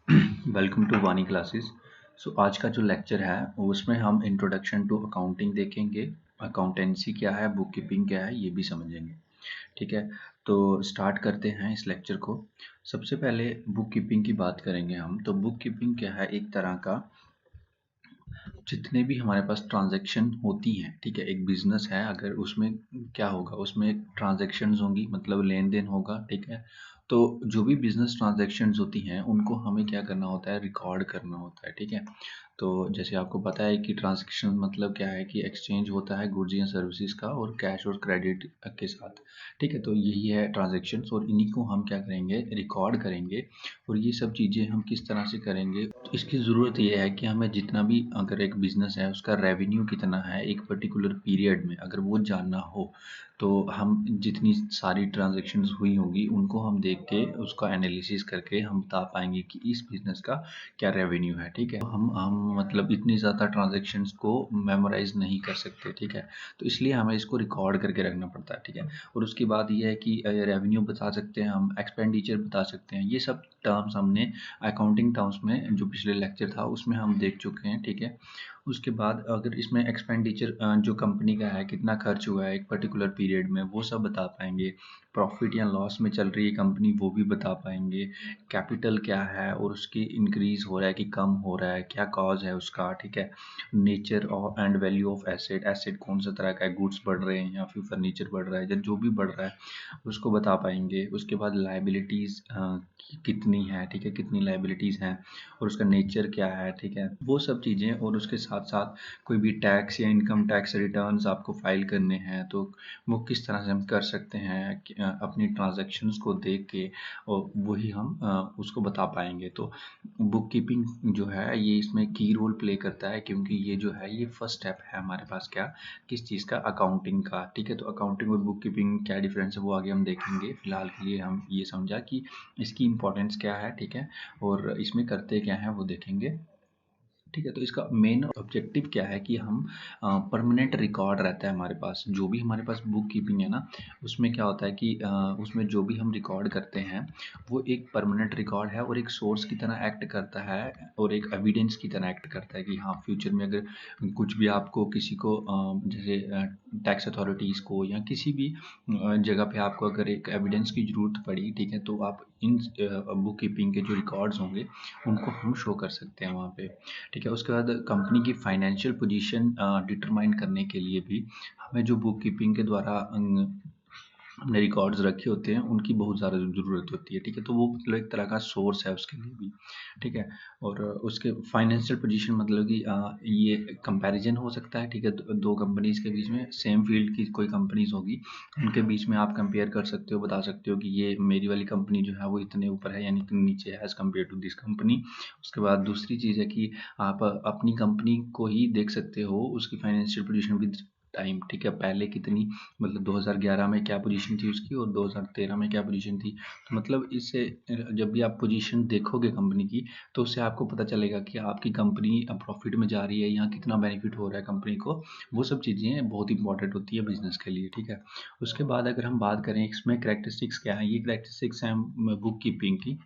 Welcome to वानी classes. आज का जो लेक्चर है उसमें हम इंट्रोडक्शन टू अकाउंटिंग देखेंगे। अकाउंटेंसी क्या है, बुक कीपिंग क्या है, ये भी समझेंगे। ठीक है, तो स्टार्ट करते हैं इस लेक्चर को। सबसे पहले बुक कीपिंग की बात करेंगे हम। तो बुक कीपिंग क्या है, एक तरह का जितने भी हमारे पास ट्रांजैक्शन होती हैं, ठीक है, एक बिजनेस है अगर उसमें क्या होगा, उसमें ट्रांजैक्शंस होंगी, मतलब लेन देन होगा। ठीक है, तो जो भी बिजनेस ट्रांजैक्शंस होती हैं उनको हमें क्या करना होता है, रिकॉर्ड करना होता है। ठीक है, तो जैसे आपको पता है कि ट्रांजैक्शन मतलब क्या है कि एक्सचेंज होता है गुड्स या सर्विसेज का और कैश और क्रेडिट के साथ। ठीक है, तो यही है ट्रांजैक्शंस और इन्हीं को हम क्या करेंगे, रिकॉर्ड करेंगे। और ये सब चीज़ें हम किस तरह से करेंगे, तो इसकी ज़रूरत ये है कि हमें जितना भी, अगर एक बिज़नेस है उसका रेवेन्यू कितना है एक पर्टिकुलर पीरियड में, अगर वो जानना हो तो हम जितनी सारी ट्रांजैक्शंस हुई होंगी उनको हम देख के उसका एनालिसिस करके हम बता पाएंगे कि इस बिज़नेस का क्या रेवेन्यू है। ठीक है, हम मतलब इतनी ज़्यादा ट्रांजैक्शंस को मेमोराइज नहीं कर सकते। ठीक है, तो इसलिए हमें इसको रिकॉर्ड करके रखना पड़ता है। ठीक है, और उसकी बात ये है कि रेवेन्यू बता सकते हैं हम, एक्सपेंडिचर बता सकते हैं, ये सब टर्म्स हमने अकाउंटिंग टर्म्स में जो पिछले लेक्चर था उसमें हम देख चुके हैं। ठीक है, उसके बाद अगर इसमें एक्सपेंडिचर जो कंपनी का है, कितना खर्च हुआ है एक पर्टिकुलर पीरियड में, वो सब बता पाएंगे। प्रॉफिट या लॉस में चल रही है कंपनी, वो भी बता पाएंगे। कैपिटल क्या है और उसकी इंक्रीज हो रहा है कि कम हो रहा है, क्या कॉज है उसका। ठीक है, नेचर और and value of asset, asset कौन सा तरह का है, गुड्स बढ़ रहे हैं या फिर फर्नीचर बढ़ रहा है, या जो भी बढ़ रहा है उसको बता पाएंगे। उसके बाद लाइबिलिटीज़ कितनी है, ठीक है, कितनी लाइबिलिटीज़ हैं और उसका नेचर क्या है। ठीक है, वो सब चीज़ें, और उसके साथ साथ कोई भी टैक्स या इनकम टैक्स रिटर्न्स आपको फाइल करने हैं तो वो किस तरह से हम कर सकते हैं अपनी ट्रांजैक्शंस को देख के, और वही हम उसको बता पाएंगे। तो बुक कीपिंग जो है ये इसमें की रोल प्ले करता है, क्योंकि ये जो है ये फर्स्ट स्टेप है हमारे पास, क्या, किस चीज़ का, अकाउंटिंग का। ठीक है, तो अकाउंटिंग और बुक कीपिंग क्या डिफरेंस है वो आगे हम देखेंगे। फिलहाल के लिए हम ये समझा कि इसकी इंपॉर्टेंस क्या है। ठीक है, और इसमें करते क्या है वो देखेंगे। ठीक है, तो इसका मेन ऑब्जेक्टिव क्या है कि हम परमानेंट रिकॉर्ड रहता है हमारे पास, जो भी हमारे पास बुक कीपिंग है ना, उसमें क्या होता है कि उसमें जो भी हम रिकॉर्ड करते हैं वो एक परमानेंट रिकॉर्ड है और एक सोर्स की तरह एक्ट करता है और एक एविडेंस की तरह एक्ट करता है कि हाँ, फ्यूचर में अगर कुछ भी आपको किसी को जैसे टैक्स अथॉरिटीज़ को या किसी भी जगह पे आपको अगर एक एविडेंस की ज़रूरत पड़ी, ठीक है, तो आप इन बुक कीपिंग के जो रिकॉर्ड्स होंगे उनको हम शो कर सकते हैं वहाँ पे। ठीक है, उसके बाद कंपनी की फाइनेंशियल पोजीशन डिटरमाइन करने के लिए भी हमें जो बुक कीपिंग के द्वारा हमने रिकॉर्ड्स रखे होते हैं उनकी बहुत ज़्यादा ज़रूरत होती है। ठीक है, तो वो मतलब एक तरह का सोर्स है उसके लिए भी। ठीक है, और उसके फाइनेंशियल पोजीशन मतलब कि ये कंपैरिजन हो सकता है। ठीक है, दो कंपनीज़ के बीच में, सेम फील्ड की कोई कंपनीज़ होगी, उनके बीच में आप कंपेयर कर सकते हो, बता सकते हो कि ये मेरी वाली कंपनी जो है वो इतने ऊपर है यानी इतने नीचे है as compare to this company. उसके बाद दूसरी चीज़ है कि आप अपनी कंपनी को ही देख सकते हो, उसकी फाइनेंशियल पोजीशन विद टाइम। ठीक है, पहले कितनी, मतलब 2011 में क्या पोजीशन थी उसकी और 2013 में क्या पोजीशन थी। तो मतलब इससे जब भी आप पोजीशन देखोगे कंपनी की, तो उससे आपको पता चलेगा कि आपकी कंपनी अब प्रॉफिट में जा रही है या कितना बेनिफिट हो रहा है कंपनी को। वो सब चीज़ें बहुत इंपॉर्टेंट होती है बिजनेस के लिए। ठीक है, उसके बाद अगर हम बात करें इसमें करेक्टरिस्टिक्स क्या है, ये करेक्टरिस्टिक्स हैं बुक कीपिंग की।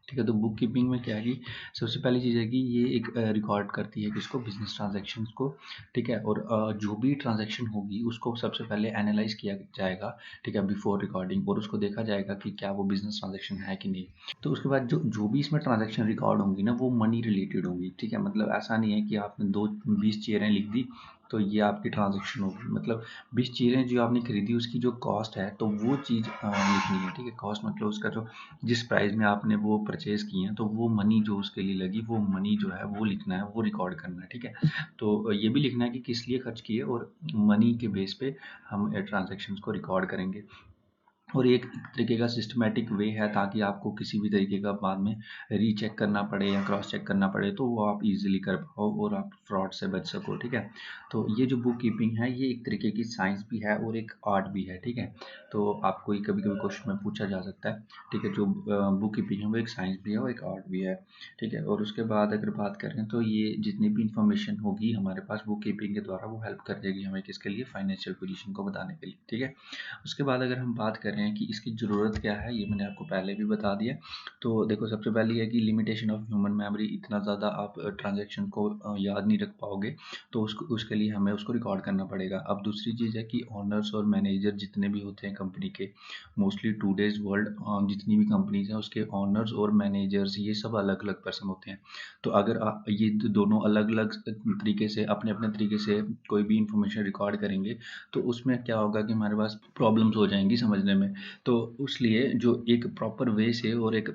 ठीक है, तो बुक कीपिंग में क्या है कि सबसे पहली चीज़ है कि ये एक रिकॉर्ड करती है किसको, बिजनेस ट्रांजैक्शंस को। ठीक है, और जो भी ट्रांजैक्शन होगी उसको सबसे पहले एनालाइज किया जाएगा। ठीक है, बिफोर रिकॉर्डिंग, और उसको देखा जाएगा कि क्या वो बिजनेस ट्रांजैक्शन है कि नहीं। तो उसके बाद जो जो भी इसमें ट्रांजैक्शन रिकॉर्ड होंगी ना वो मनी रिलेटेड होंगी। ठीक है, मतलब ऐसा नहीं है कि आपने 20 चेयरें लिख दी तो ये आपकी ट्रांजैक्शन होगी। मतलब 20 चेयरें जो आपने खरीदी उसकी जो कॉस्ट है तो वो चीज़ लिखनी है। ठीक है, कॉस्ट मतलब उसका जो, जिस प्राइस में आपने वो परचेज़ किए हैं तो वो मनी जो उसके लिए लगी, वो मनी जो है वो लिखना है, वो रिकॉर्ड करना है। ठीक है, तो ये भी लिखना है कि किस लिए खर्च किए, और मनी के बेस पे हम ट्रांजैक्शंस को रिकॉर्ड करेंगे। और एक तरीके का सिस्टमेटिक वे है ताकि आपको किसी भी तरीके का बाद में रीचेक करना पड़े या क्रॉस चेक करना पड़े तो वो आप इजीली कर पाओ और आप फ्रॉड से बच सको। ठीक है, तो ये जो बुक कीपिंग है ये एक तरीके की साइंस भी है और एक आर्ट भी है। ठीक है, तो आपको ये कभी कभी क्वेश्चन में पूछा जा सकता है। ठीक है, जो बुक कीपिंग है वो एक साइंस भी है और एक आर्ट भी है। ठीक है, और उसके बाद अगर बात करें तो ये जितनी भी इंफॉर्मेशन होगी हमारे पास बुक कीपिंग के द्वारा वो हेल्प कर देगी हमें किसके लिए, फाइनेंशियल पोजीशन को बताने के लिए। ठीक है, उसके बाद अगर हम बात करें रहे हैं कि इसकी ज़रूरत क्या है, ये मैंने आपको पहले भी बता दिया। तो देखो सबसे पहली है कि लिमिटेशन ऑफ ह्यूमन मेमोरी, इतना ज़्यादा आप ट्रांजैक्शन को याद नहीं रख पाओगे, तो उसके लिए हमें उसको रिकॉर्ड करना पड़ेगा। अब दूसरी चीज़ है कि ऑनर्स और मैनेजर जितने भी होते हैं कंपनी के, मोस्टली टूडेज वर्ल्ड जितनी भी कंपनीज हैं उसके ऑनर्स और मैनेजर्स ये सब अलग अलग पर्सन होते हैं। तो अगर आप ये दोनों अलग अलग तरीके से अपने अपने तरीके से कोई भी इंफॉर्मेशन रिकॉर्ड करेंगे तो उसमें क्या होगा कि हमारे पास प्रॉब्लम्स हो जाएंगी समझने में। तो इसलिए जो एक प्रॉपर वे से और एक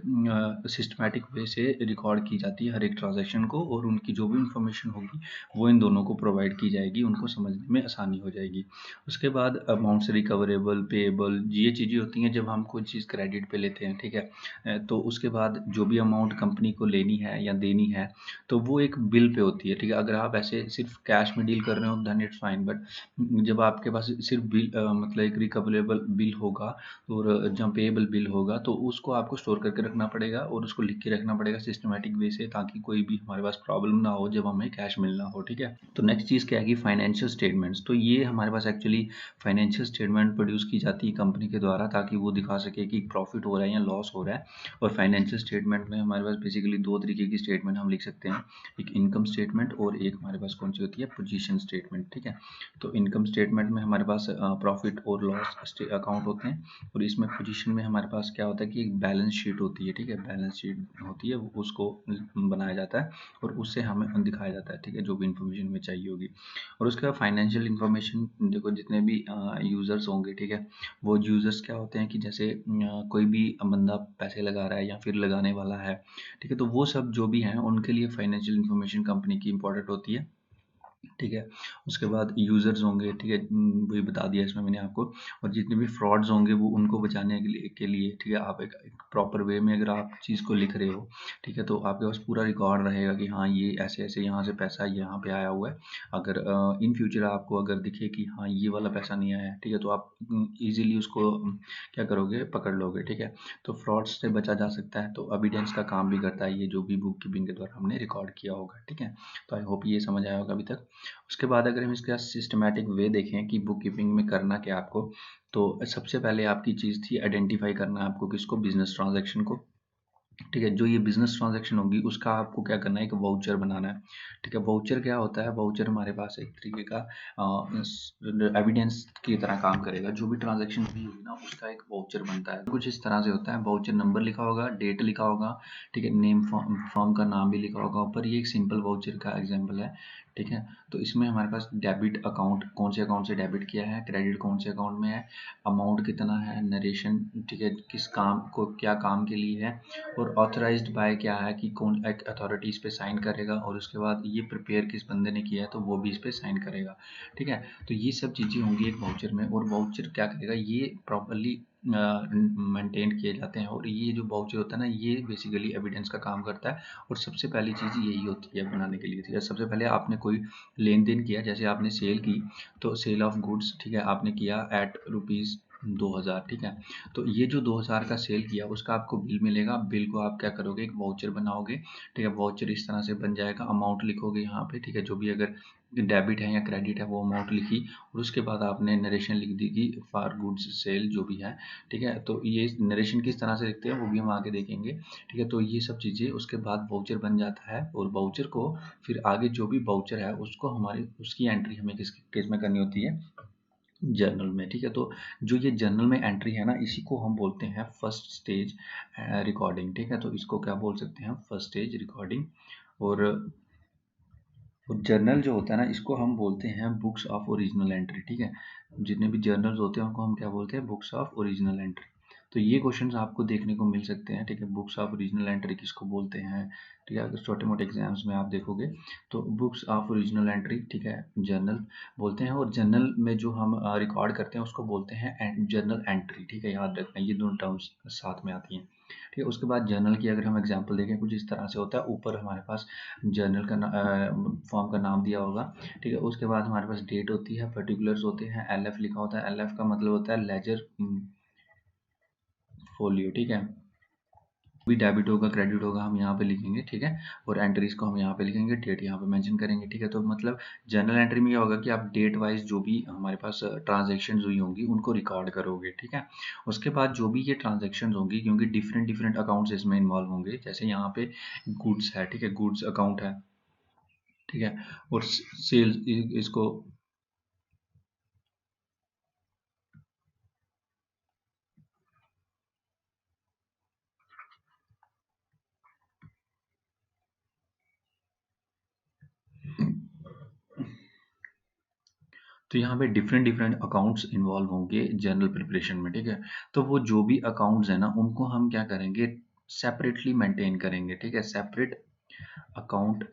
सिस्टमैटिक वे से रिकॉर्ड की जाती है हर एक ट्रांजैक्शन को, और उनकी जो भी इंफॉर्मेशन होगी वो इन दोनों को प्रोवाइड की जाएगी, उनको समझने में आसानी हो जाएगी। उसके बाद अमाउंट्स रिकवरेबल, पेएबल, ये चीज़ें होती हैं जब हम कोई चीज़ क्रेडिट पे लेते हैं, ठीक है। तो उसके बाद जो भी अमाउंट कंपनी को लेनी है या देनी है तो वो एक बिल पे होती है, ठीक है। अगर आप ऐसे सिर्फ कैश में डील कर रहे हो देन इट्स फाइन, बट जब आपके पास सिर्फ बिल मतलब एक रिकवरेबल बिल होगा और जब पेएबल बिल होगा तो उसको आपको स्टोर करके रखना पड़ेगा और उसको लिख के रखना पड़ेगा सिस्टमेटिक वे से, ताकि कोई भी हमारे पास प्रॉब्लम ना हो जब हमें कैश मिलना हो, ठीक है। तो नेक्स्ट चीज़ क्या है कि फाइनेंशियल स्टेटमेंट्स। तो ये हमारे पास एक्चुअली फाइनेंशियल स्टेटमेंट प्रोड्यूस की जाती है कंपनी के द्वारा, ताकि वो दिखा सके कि प्रॉफिट हो रहा है या लॉस हो रहा है। और फाइनेंशियल स्टेटमेंट में हमारे पास बेसिकली दो तरीके की स्टेटमेंट हम लिख सकते हैं, एक इनकम स्टेटमेंट और एक हमारे पास कौन सी होती है, पोजीशन स्टेटमेंट, ठीक है। तो इनकम स्टेटमेंट में हमारे पास प्रॉफिट और लॉस अकाउंट होते हैं, और इसमें पोजीशन में हमारे पास क्या होता है कि एक बैलेंस शीट होती है, ठीक है। बैलेंस शीट होती है, उसको बनाया जाता है और उससे हमें दिखाया जाता है, ठीक है, जो भी इंफॉर्मेशन हमें चाहिए होगी। और उसके बाद फाइनेंशियल इन्फॉर्मेशन, देखो जितने भी यूज़र्स होंगे, ठीक है, वो यूज़र्स क्या होते हैं कि जैसे कोई भी बंदा पैसे लगा रहा है या फिर लगाने वाला है, ठीक है, तो वो सब जो भी हैं उनके लिए फाइनेंशियल इन्फॉर्मेशन कंपनी की इंपॉर्टेंट होती है, ठीक है। उसके बाद यूज़र्स होंगे, ठीक है, वही बता दिया इसमें मैंने आपको। और जितने भी फ्रॉड्स होंगे वो उनको बचाने के लिए ठीक है, आप एक प्रॉपर वे में अगर आप चीज़ को लिख रहे हो, ठीक है, तो आपके पास पूरा रिकॉर्ड रहेगा कि हाँ ये ऐसे ऐसे यहाँ से पैसा यहाँ पे आया हुआ है। अगर इन फ्यूचर आपको अगर दिखे कि हाँ ये वाला पैसा नहीं आया है, ठीक है, तो आप ईजिली उसको क्या करोगे, पकड़ लोगे, ठीक है। तो फ्रॉड्स से बचा जा सकता है, तो एविडेंस का काम भी करता है ये जो भी बुक कीपिंग के द्वारा हमने रिकॉर्ड किया होगा, ठीक है। तो आई होप ये समझ आया होगा अभी तक। उसके बाद अगर हम इसका सिस्टमैटिक वे देखें कि बुक कीपिंग में करना क्या आपको, तो सबसे पहले आपकी चीज़ थी आइडेंटिफाई करना आपको किसको, बिजनेस ट्रांजैक्शन को, ठीक है। जो ये बिजनेस ट्रांजैक्शन होगी उसका आपको क्या करना है, एक वाउचर बनाना है, ठीक है। वाउचर क्या होता है, वाउचर हमारे पास एक तरीके का एविडेंस की तरह काम करेगा। जो भी ट्रांजैक्शन हुई होगी ना उसका एक वाउचर बनता है, कुछ इस तरह से होता है। वाउचर नंबर लिखा होगा, डेट लिखा होगा, ठीक है, नेम फर्म का नाम भी लिखा होगा ऊपर। ये एक सिंपल वाउचर का एग्जाम्पल है, ठीक है। तो इसमें हमारे पास डेबिट अकाउंट कौन से अकाउंट से डेबिट किया है, क्रेडिट कौन से अकाउंट में है, अमाउंट कितना है, नरेशन, ठीक है, किस काम को क्या काम के लिए है, और ऑथराइज्ड बाय क्या है कि कौन एक अथॉरिटी इस पे साइन करेगा, और उसके बाद ये प्रिपेयर किस बंदे ने किया है तो वो भी इस पे साइन करेगा, ठीक है। तो ये सब चीज़ें होंगी एक वाउचर में, और वाउचर क्या करेगा, ये प्रॉपरली मेंटेन किए जाते हैं। और ये जो वाउचर होता है ना ये बेसिकली एविडेंस का काम करता है, और सबसे पहली चीज़ यही होती है बनाने के लिए, ठीक है। सबसे पहले आपने कोई लेन देन किया, जैसे आपने सेल की, तो सेल ऑफ गुड्स, ठीक है, आपने किया एट रुपीज़ 2000, ठीक है। तो ये जो 2000 का सेल किया उसका आपको बिल मिलेगा, बिल को आप क्या करोगे, एक वाउचर बनाओगे, ठीक है। वाउचर इस तरह से बन जाएगा, अमाउंट लिखोगे यहाँ पे, ठीक है, जो भी अगर डेबिट है या क्रेडिट है वो अमाउंट लिखी, और उसके बाद आपने नरेशन लिख दी कि फॉर गुड्स सेल जो भी है, ठीक है। तो ये नरेशन किस तरह से लिखते हैं वो भी हम आगे देखेंगे, ठीक है। तो ये सब चीज़ें उसके बाद वाउचर बन जाता है, और वाउचर को फिर आगे जो भी वाउचर है उसको हमारी उसकी एंट्री हमें किस केस में करनी होती है, जर्नल में, ठीक है। तो जो ये जर्नल में एंट्री है ना इसी को हम बोलते हैं फर्स्ट स्टेज रिकॉर्डिंग, ठीक है। तो इसको क्या बोल सकते हैं, फर्स्ट स्टेज रिकॉर्डिंग। और जर्नल जो होता है ना इसको हम बोलते हैं बुक्स ऑफ ओरिजिनल एंट्री, ठीक है। जितने भी जर्नल्स होते हैं उनको हम क्या बोलते हैं, बुक्स ऑफ ओरिजिनल एंट्री। तो ये क्वेश्चंस आपको देखने को मिल सकते हैं, ठीक है। बुक्स ऑफ ओरिजिनल एंट्री किसको बोलते हैं, ठीक है, अगर छोटे मोटे एग्जाम्स में आप देखोगे तो बुक्स ऑफ ओरिजिनल एंट्री, ठीक है, जर्नल बोलते हैं। और जर्नल में जो हम रिकॉर्ड करते हैं उसको बोलते हैं जर्नल एंट्री, ठीक है, याद रखना ये दोनों टर्म्स साथ में आती हैं, ठीक है। उसके बाद जर्नल की अगर हम एग्जाम्पल देखें कुछ इस तरह से होता है, ऊपर हमारे पास जर्नल का फॉर्म का नाम दिया होगा, ठीक है। उसके बाद हमारे पास डेट होती है, पर्टिकुलर्स होते हैं, एलएफ लिखा होता है, एलएफ का मतलब होता है लेजर फोलियो, ठीक है। भी डेबिट होगा क्रेडिट होगा हम यहाँ पे लिखेंगे, ठीक है। और एंट्रीज को हम यहाँ पे लिखेंगे, डेट यहाँ पे मेंशन करेंगे, ठीक है। तो मतलब जर्नल एंट्री में क्या होगा कि आप डेट वाइज जो भी हमारे पास ट्रांजेक्शन हुई होंगी उनको रिकॉर्ड करोगे, ठीक है। उसके बाद जो भी ये ट्रांजेक्शन होंगी, क्योंकि डिफरेंट डिफरेंट अकाउंट्स इसमें इन्वॉल्व होंगे, जैसे यहाँ पे गुड्स है, ठीक है, गुड्स अकाउंट है, ठीक है। और सेल्स इसको, तो यहाँ पे डिफरेंट डिफरेंट अकाउंट्स इन्वॉल्व होंगे जर्नल प्रिपरेशन में, ठीक है। तो वो जो भी अकाउंट्स है ना उनको हम क्या करेंगे, सेपरेटली मेंटेन करेंगे, ठीक है। सेपरेट अकाउंट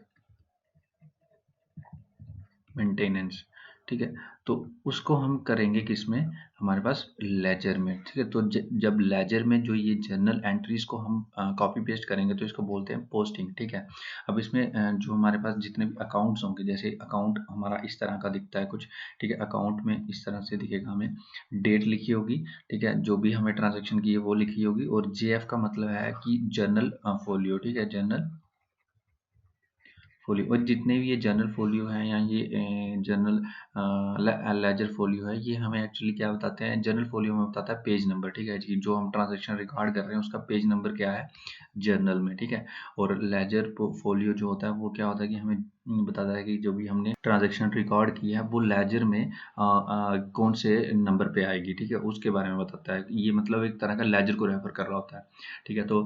मेंटेनेंस, ठीक है। तो उसको हम करेंगे किसमें, हमारे पास लेजर में, ठीक है। तो जब लेजर में जो ये जर्नल एंट्रीज को हम कॉपी पेस्ट करेंगे तो इसको बोलते हैं पोस्टिंग, ठीक है। अब इसमें जो हमारे पास जितने भी अकाउंट्स होंगे, जैसे अकाउंट हमारा इस तरह का दिखता है कुछ, ठीक है। अकाउंट में इस तरह से दिखेगा, हमें डेट लिखी होगी, ठीक है, जो भी हमें ट्रांजेक्शन की है वो लिखी होगी, और जेएफ का मतलब है कि जर्नल फोलियो, ठीक है, जर्नल फोलियो। और जितने भी ये जर्नल फोलियो हैं या ये जर्नल लेजर फोलियो है, ये हमें एक्चुअली क्या बताते हैं, जर्नल फोलियो में बताता है पेज नंबर, ठीक है जी। जो हम ट्रांजेक्शन रिकॉर्ड कर रहे हैं उसका पेज नंबर क्या है जर्नल में, ठीक है। और लेजर फोलियो जो होता है वो क्या होता है कि हमें बताता है कि जो भी हमने ट्रांजेक्शन रिकॉर्ड किया है वो लेजर में कौन से नंबर पे आएगी, ठीक है, उसके बारे में बताता है। ये मतलब एक तरह का लेजर को रेफर कर रहा होता है, ठीक है। तो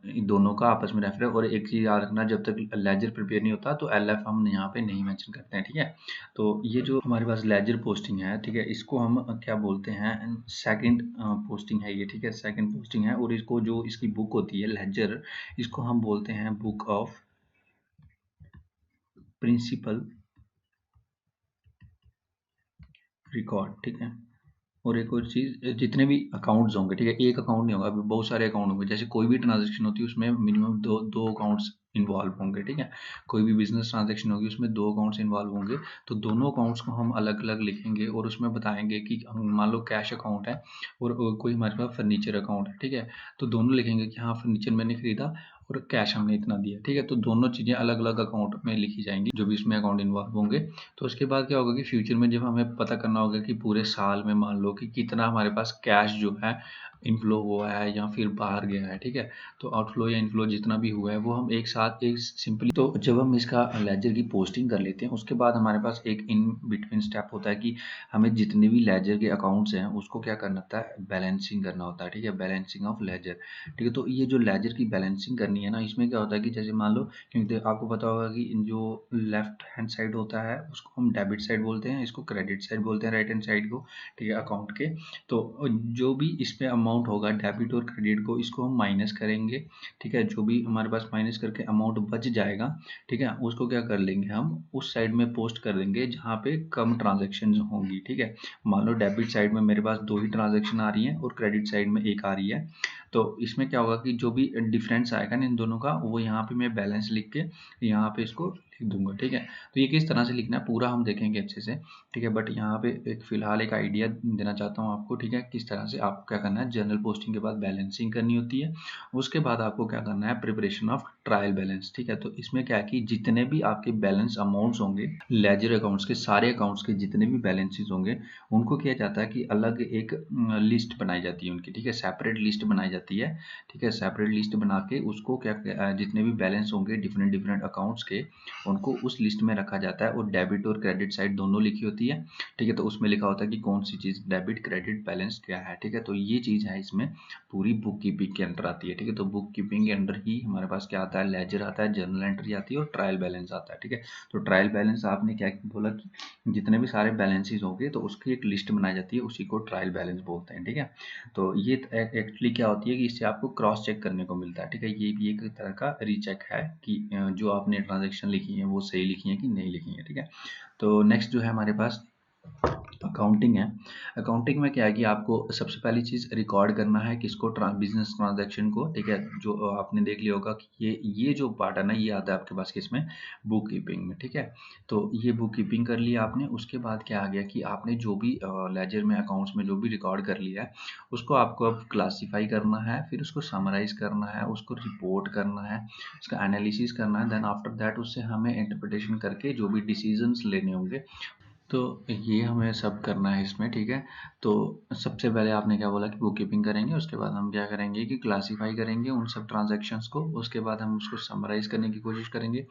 इन दोनों का आपस में रेफर है। और एक चीज़ याद रखना, जब तक लेजर प्रिपेयर नहीं होता तो एलएफ हम यहाँ पे नहीं मेंशन करते हैं, ठीक है। तो ये जो हमारे पास लेजर पोस्टिंग है, ठीक है, इसको हम क्या बोलते हैं, सेकंड पोस्टिंग है ये, ठीक है, सेकंड पोस्टिंग है। और इसको जो इसकी बुक होती है लेजर, इसको हम बोलते हैं बुक ऑफ प्रिंसिपल रिकॉर्ड, ठीक है। और एक और चीज़, जितने भी अकाउंट्स होंगे, ठीक है, एक अकाउंट नहीं होगा, अभी बहुत सारे अकाउंट होंगे, जैसे कोई भी ट्रांजैक्शन होती है उसमें मिनिमम दो दो अकाउंट्स इन्वॉल्व होंगे, ठीक है। कोई भी बिजनेस ट्रांजैक्शन होगी उसमें दो अकाउंट्स इन्वॉल्व होंगे। तो दोनों अकाउंट्स को हम अलग अलग लिखेंगे और उसमें बताएंगे कि मान लो कैश अकाउंट है और कोई हमारे पास फर्नीचर अकाउंट है, ठीक है। तो दोनों लिखेंगे कि हाँ फर्नीचर मैंने खरीदा और कैश हमने इतना दिया, ठीक है। तो दोनों चीज़ें अलग अलग अकाउंट में लिखी जाएंगी जो भी इसमें अकाउंट इन्वॉल्व होंगे। तो उसके बाद क्या होगा कि फ्यूचर में जब हमें पता करना होगा कि पूरे साल में मान लो कि कितना हमारे पास कैश जो है इनफ्लो हुआ है या फिर बाहर गया है, ठीक है। तो आउटफ्लो या इनफ्लो जितना भी हुआ है वो हम एक साथ एक सिंपली, तो जब हम इसका लेजर की पोस्टिंग कर लेते हैं उसके बाद हमारे पास एक इन बिटवीन स्टेप होता है कि हमें जितने भी लेजर के अकाउंट्स हैं उसको क्या करना होता है, बैलेंसिंग करना होता है, ठीक है, बैलेंसिंग ऑफ लेजर, ठीक है। तो ये जो लेजर की बैलेंसिंग करनी है ना, इसमें क्या होता है कि जैसे मान लो, क्योंकि आपको पता होगा कि जो लेफ्ट हैंड साइड होता है उसको हम डेबिट साइड बोलते हैं, इसको क्रेडिट साइड बोलते हैं, राइट हैंड साइड को, ठीक है, अकाउंट के। तो जो भी इसमें अमाउंट होगा डेबिट और क्रेडिट को, इसको हम माइनस करेंगे, ठीक है। जो भी हमारे पास माइनस करके अमाउंट बच जाएगा, ठीक है, उसको क्या कर लेंगे हम उस साइड में पोस्ट कर देंगे जहाँ पे कम ट्रांजेक्शन होंगी, ठीक है। मान लो डेबिट साइड में मेरे पास दो ही ट्रांजेक्शन आ रही हैं और क्रेडिट साइड में एक आ रही है। तो इसमें क्या होगा कि जो भी डिफरेंस आएगा ना इन दोनों का, वो यहाँ पे मैं बैलेंस लिख के यहाँ पे इसको लिख दूंगा, ठीक है। तो ये किस तरह से लिखना है पूरा हम देखेंगे अच्छे से, ठीक है। बट यहाँ पे एक फिलहाल एक आइडिया देना चाहता हूँ आपको, ठीक है, किस तरह से आपको क्या करना है, जनरल पोस्टिंग के बाद बैलेंसिंग करनी होती है। उसके बाद आपको क्या करना है, प्रिपरेशन ऑफ ट्रायल बैलेंस, ठीक है। तो इसमें क्या है कि जितने भी आपके बैलेंस अमाउंट्स होंगे लेजर अकाउंट्स के, सारे अकाउंट्स के जितने भी बैलेंसेस होंगे उनको किया जाता है कि अलग एक लिस्ट बनाई जाती है उनकी, ठीक है, सेपरेट लिस्ट बनाई जाती है, ठीक है। सेपरेट लिस्ट बना के उसको क्या जितने भी बैलेंस होंगे डिफरेंट डिफरेंट अकाउंट्स के, उनको उस लिस्ट में रखा जाता है। और डेबिट और क्रेडिट साइड दोनों लिखी होती है, ठीक है। तो उसमें लिखा होता है कि कौन सी चीज़ डेबिट क्रेडिट बैलेंस क्या है, ठीक है। तो ये चीज़ है इसमें पूरी बुक कीपिंग के अंडर आती है, ठीक है। तो बुक कीपिंग के अंडर ही हमारे पास क्या आता है, लेजर आता है, जर्नल एंट्री आती है और ट्रायल बैलेंस आता है, ठीक है। तो ट्रायल बैलेंस आपने क्या बोला कि जितने भी सारे बैलेंसेस होंगे तो उसकी एक लिस्ट बनाई जाती है, उसी को ट्रायल बैलेंस बोलते हैं, ठीक है। तो ये एक्चुअली क्या होती है कि इससे आपको क्रॉस चेक करने को मिलता है, ठीक है। ये भी एक तरह का रीचेक है कि जो आपने ट्रांजेक्शन लिखी है वो सही लिखी है कि नहीं लिखी है, ठीक है। तो नेक्स्ट जो है हमारे पास अकाउंटिंग है। अकाउंटिंग में क्या है कि आपको सबसे पहली चीज़ रिकॉर्ड करना है किसको, बिजनेस ट्रांजैक्शन को, ठीक है। जो आपने देख लिया होगा कि ये जो पार्ट है ना, ये आता है आपके पास किसमें, बुक कीपिंग में, ठीक है। तो ये बुक कीपिंग कर लिया आपने। उसके बाद क्या आ गया कि आपने जो भी लेजर में, अकाउंट्स में जो भी रिकॉर्ड कर लिया है, उसको आपको अब क्लासीफाई करना है, फिर उसको समराइज करना है, उसको रिपोर्ट करना है, उसका एनालिसिस करना है। देन आफ्टर दैट उससे हमें इंटरप्रिटेशन करके जो भी डिसीजंस लेने होंगे, तो ये हमें सब करना है इसमें, ठीक है। तो सबसे पहले आपने क्या बोला कि बुक कीपिंग करेंगे, उसके बाद हम क्या करेंगे कि क्लासीफाई करेंगे उन सब ट्रांजैक्शंस को, उसके बाद हम उसको समराइज करने की कोशिश करेंगे,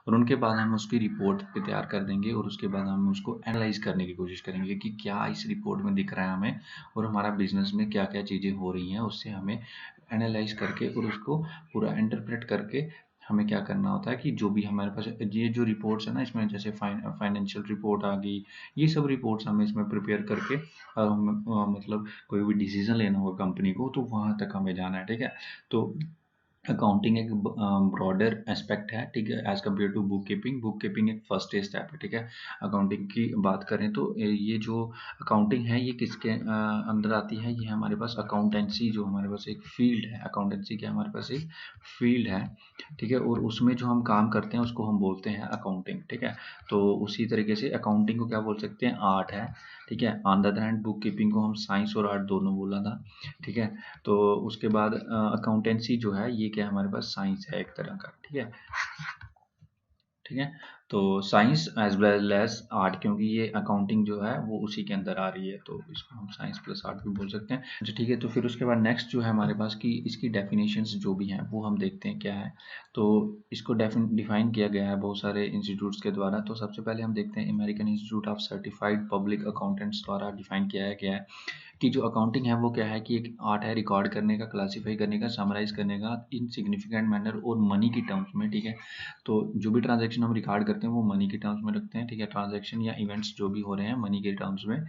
और उनके बाद हम उसकी रिपोर्ट पे तैयार कर देंगे, और उसके बाद हम उसको एनालाइज करने की कोशिश करेंगे कि क्या इस रिपोर्ट में दिख रहा है हमें, और हमारा बिजनेस में क्या क्या चीज़ें हो रही हैं, उससे हमें एनालाइज करके और उसको पूरा इंटरप्रेट करके हमें क्या करना होता है कि जो भी हमारे पास ये जो रिपोर्ट्स है ना, इसमें जैसे फाइनेंशियल रिपोर्ट आ गई, ये सब रिपोर्ट्स हमें इसमें प्रिपेयर करके मतलब कोई भी डिसीजन लेना होगा कंपनी को, तो वहाँ तक हमें जाना है, ठीक है। तो अकाउंटिंग एक ब्रॉडर एस्पेक्ट है, ठीक है, as compare to bookkeeping. Bookkeeping एक फर्स्ट स्टेप है, ठीक है। अकाउंटिंग की बात करें तो ये जो अकाउंटिंग है ये किसके अंदर आती है, ये हमारे पास अकाउंटेंसी, जो हमारे पास एक फील्ड है, अकाउंटेंसी क्या हमारे पास एक फील्ड है, ठीक है। और उसमें जो हम काम करते हैं उसको हम बोलते हैं अकाउंटिंग, ठीक है। तो उसी तरीके से अकाउंटिंग को क्या बोल सकते हैं, आर्ट है, ठीक है। On the other hand book keeping को हम साइंस और आर्ट दोनों बोला था, ठीक है। तो उसके बाद अकाउंटेंसी जो है ये क्या है, हमारे पास साइंस है एक तरह का, ठीक है, ठीक है। तो science as well as art, क्योंकि ये अकाउंटिंग जो है वो उसी के अंदर आ रही है, तो इसको हम साइंस प्लस आर्ट भी बोल सकते हैं। अच्छा ठीक है, तो फिर उसके बाद नेक्स्ट जो है हमारे पास कि इसकी डेफिनेशंस जो भी हैं वो हम देखते हैं क्या है। तो इसको डिफाइन किया गया है बहुत सारे इंस्टीट्यूट्स के द्वारा। तो सबसे पहले हम देखते हैं American institute of certified public accountants द्वारा डिफाइन किया गया है कि जो अकाउंटिंग है वो क्या है कि एक आर्ट है रिकॉर्ड करने का, क्लासीफाई करने का, समराइज करने का इन सिग्निफिकेंट मैनर और मनी की टर्म्स में, ठीक है। तो जो भी ट्रांजैक्शन हम रिकॉर्ड करते हैं वो मनी के टर्म्स में रखते हैं, ठीक है। ट्रांजैक्शन या इवेंट्स जो भी हो रहे हैं मनी के टर्म्स में,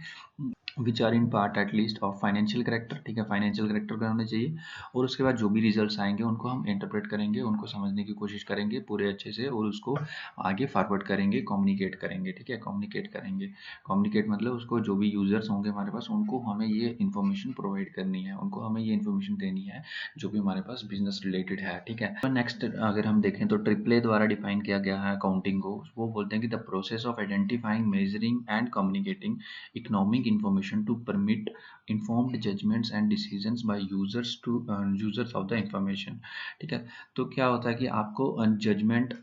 which are in part at least of financial character, ठीक है, फाइनेंशियल करेक्टर का होने चाहिए। और उसके बाद जो भी रिजल्ट्स आएंगे उनको हम इंटरप्रेट करेंगे, उनको समझने की कोशिश करेंगे पूरे अच्छे से, और उसको आगे फॉरवर्ड करेंगे, कम्युनिकेट करेंगे, ठीक है, कम्युनिकेट करेंगे। कम्युनिकेट मतलब उसको जो भी यूजर्स होंगे हमारे पास, उनको हमें ये इन्फॉर्मेशन प्रोवाइड करनी है, उनको हमें ये इन्फॉर्मेशन देनी है जो भी हमारे पास बिजनेस रिलेटेड है, ठीक है। नेक्स्ट अगर हम देखें तो ट्रिपल ए द्वारा डिफाइन किया गया है अकाउंटिंग को। वो बोलते हैं कि the process of identifying, measuring and communicating economic information to permit informed judgments and decisions by users of the information, ठीक है। तो क्या होता है कि आपको जजमेंट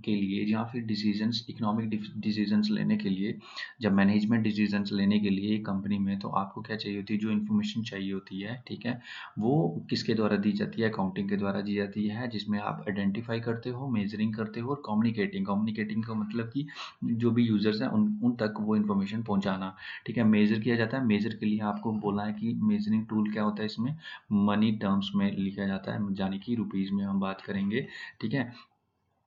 के लिए या फिर डिसीजंस, इकोनॉमिक डिसीजंस लेने के लिए, जब मैनेजमेंट डिसीजंस लेने के लिए कंपनी में, तो आपको क्या चाहिए होती है, जो इन्फॉर्मेशन चाहिए होती है, ठीक है, वो किसके द्वारा दी जाती है, अकाउंटिंग के द्वारा दी जाती है, जिसमें आप आइडेंटिफाई करते हो, मेजरिंग करते हो और कम्युनिकेटिंग। कम्युनिकेटिंग का मतलब कि जो भी यूजर्स हैं उन तक वो इन्फॉर्मेशन पहुंचाना, ठीक है। मेजर किया जाता है, मेजर के लिए आपको बोला है कि मेजरिंग टूल क्या होता है, इसमें मनी टर्म्स में लिखा जाता है, यानी कि रुपीज़ में हम बात करेंगे, ठीक है।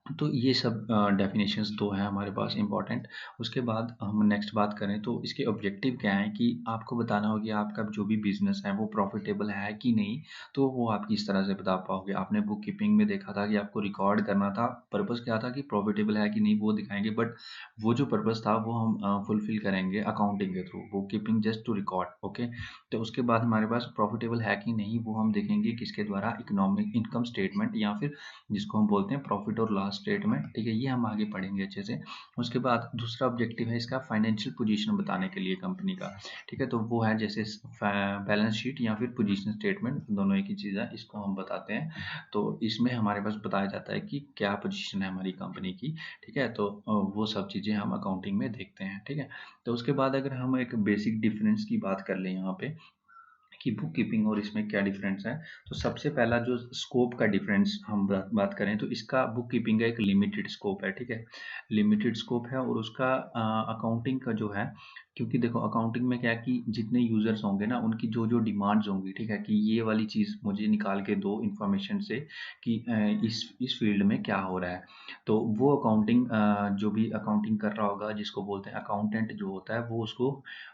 तो ये सब डेफिनेशंस दो हैं हमारे पास इम्पॉर्टेंट। उसके बाद हम नेक्स्ट बात करें तो इसके ऑब्जेक्टिव क्या है कि आपको बताना होगा कि आपका जो भी बिजनेस है वो प्रॉफिटेबल है कि नहीं। तो वो आप किस तरह से बता पाओगे, आपने बुक कीपिंग में देखा था कि आपको रिकॉर्ड करना था, पर्पस क्या था कि प्रॉफिटेबल है कि नहीं वो दिखाएंगे, बट वो जो पर्पस था वो हम फुलफिल करेंगे अकाउंटिंग के थ्रू, bookkeeping just to record, okay. तो उसके बाद हमारे पास प्रॉफिटेबल है कि नहीं वो हम देखेंगे किसके द्वारा, इकोनॉमिक इनकम स्टेटमेंट या फिर जिसको हम बोलते हैं प्रॉफिट और लॉस स्टेटमेंट, ठीक है, ये हम आगे पढ़ेंगे अच्छे से। उसके बाद दूसरा ऑब्जेक्टिव है इसका फाइनेंशियल पोजीशन बताने के लिए कंपनी का, ठीक है। तो वो है जैसे बैलेंस शीट या फिर पोजीशन स्टेटमेंट, दोनों एक ही चीज़ है, इसको हम बताते हैं। तो इसमें हमारे पास बताया जाता है कि क्या पोजीशन है हमारी कंपनी की, ठीक है। तो वो सब चीज़ें हम अकाउंटिंग में देखते हैं, ठीक है। तो उसके बाद अगर हम एक बेसिक डिफरेंस की बात कर लें यहाँ पे कि बुक कीपिंग और इसमें क्या डिफरेंस है, तो सबसे पहला जो स्कोप का डिफरेंस हम बात करें तो इसका बुक कीपिंग का एक लिमिटेड स्कोप है, ठीक है, लिमिटेड स्कोप है। और उसका अकाउंटिंग का जो है, क्योंकि देखो अकाउंटिंग में क्या है कि जितने यूजर्स होंगे ना उनकी जो जो डिमांड्स होंगी, ठीक है, कि ये वाली चीज़ मुझे निकाल के दो इन्फॉर्मेशन से कि इस फील्ड में क्या हो रहा है। तो वो अकाउंटिंग जो भी अकाउंटिंग कर रहा होगा, जिसको बोलते हैं अकाउंटेंट जो होता है, वो उसको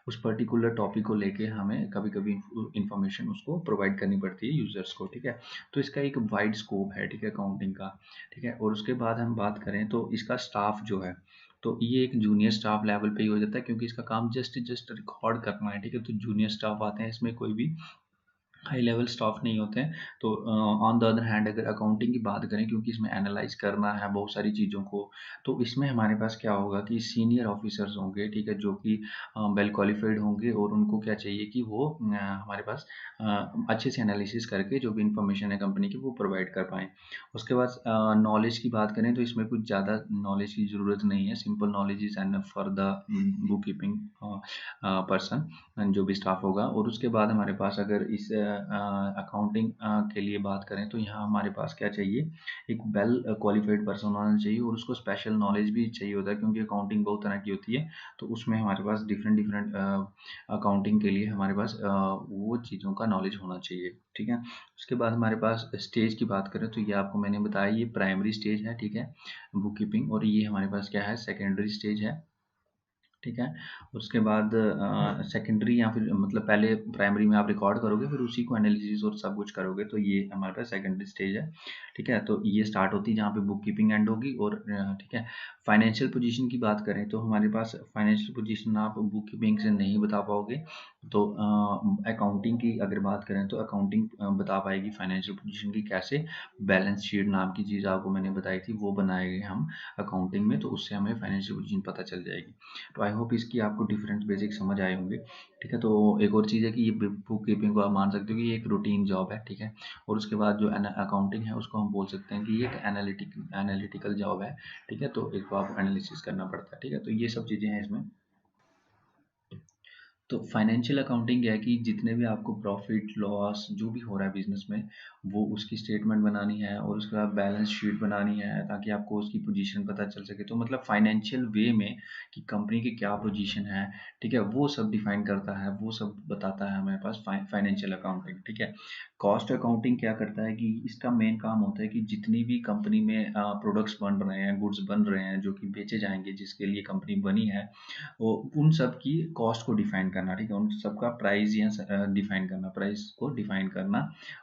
उस पर्टिकुलर टॉपिक को लेके हमें कभी कभी इंफॉर्मेशन उसको प्रोवाइड करनी पड़ती है यूजर्स को, ठीक है। तो इसका एक वाइड स्कोप है, ठीक है, अकाउंटिंग का, ठीक है। और उसके बाद हम बात करें तो इसका स्टाफ जो है तो ये एक जूनियर स्टाफ लेवल पे ही हो जाता है, क्योंकि इसका काम जस्ट रिकॉर्ड करना है, ठीक है। तो जूनियर स्टाफ आते हैं, इसमें कोई भी हाई लेवल स्टाफ नहीं होते हैं। तो ऑन द अदर हैंड अगर अकाउंटिंग की बात करें, क्योंकि इसमें एनालाइज करना है बहुत सारी चीज़ों को, तो इसमें हमारे पास क्या होगा कि सीनियर ऑफिसर्स होंगे, ठीक है, जो कि वेल क्वालिफाइड होंगे, और उनको क्या चाहिए कि वो हमारे पास अच्छे से एनालिसिस करके जो भी इंफॉर्मेशन है कंपनी की वो प्रोवाइड कर पाएँ। उसके बाद नॉलेज की बात करें तो इसमें कुछ ज़्यादा नॉलेज की ज़रूरत नहीं है, simple knowledge is enough for the book keeping person, जो भी स्टाफ होगा। और उसके बाद हमारे पास अगर इस अकाउंटिंग के लिए बात करें, तो यहाँ हमारे पास क्या चाहिए, एक वेल क्वालिफाइड पर्सन होना चाहिए, और उसको स्पेशल नॉलेज भी चाहिए होता है, क्योंकि अकाउंटिंग बहुत तरह की होती है। तो उसमें हमारे पास डिफरेंट डिफरेंट अकाउंटिंग के लिए हमारे पास वो चीज़ों का नॉलेज होना चाहिए, ठीक है। उसके बाद हमारे पास स्टेज की बात करें, तो ये आपको मैंने बताया, ये प्राइमरी स्टेज है, ठीक है, बुक कीपिंग। और ये हमारे पास क्या है, सेकेंडरी स्टेज है, ठीक है। उसके बाद सेकेंडरी या फिर मतलब पहले प्राइमरी में आप रिकॉर्ड करोगे, फिर उसी को एनालिसिस और सब कुछ करोगे, तो ये हमारे पास सेकेंडरी स्टेज है, ठीक है। तो ये स्टार्ट होती है जहाँ पे बुक कीपिंग एंड होगी। और ठीक है, फाइनेंशियल पोजीशन की बात करें तो हमारे पास फाइनेंशियल पोजीशन आप बुक कीपिंग से नहीं बता पाओगे। तो अकाउंटिंग की अगर बात करें तो अकाउंटिंग बता पाएगी फाइनेंशियल पोजीशन की कैसे। बैलेंस शीट नाम की चीज़ आपको मैंने बताई थी, वो बनाएंगे हम अकाउंटिंग में, तो उससे हमें फाइनेंशियल पोजीशन पता चल जाएगी। तो आई होप इसकी आपको डिफरेंट बेसिक समझ आए होंगे, ठीक है। तो एक और चीज़ है कि ये बुक कीपिंग को आप मान सकते हो कि ये एक रूटीन जॉब है, ठीक है। और उसके बाद जो अकाउंटिंग है उसको हम बोल सकते हैं कि ये एक एनालिटिकल जॉब है, ठीक है। तो एक आप एनालिसिस करना पड़ता है, ठीक है। तो ये सब चीज़ें हैं इसमें। तो फाइनेंशियल अकाउंटिंग क्या है कि जितने भी आपको प्रॉफिट लॉस जो भी हो रहा है बिजनेस में, वो उसकी स्टेटमेंट बनानी है, और उसके बाद बैलेंस शीट बनानी है, ताकि आपको उसकी पोजीशन पता चल सके। तो मतलब फाइनेंशियल वे में कि कंपनी की क्या पोजीशन है, ठीक है, वो सब डिफाइन करता है, वो सब बताता है हमारे पास फाइनेंशियल अकाउंटिंग, ठीक है। कॉस्ट अकाउंटिंग क्या करता है कि इसका मेन काम होता है कि जितनी भी कंपनी में प्रोडक्ट्स बन रहे हैं, गुड्स बन रहे हैं, जो कि बेचे जाएंगे, जिसके लिए कंपनी बनी है, वो उन सब की कॉस्ट को डिफाइन करना, ठीक है। उन सबका प्राइस या डिफाइन करना, प्राइस को डिफाइन करना,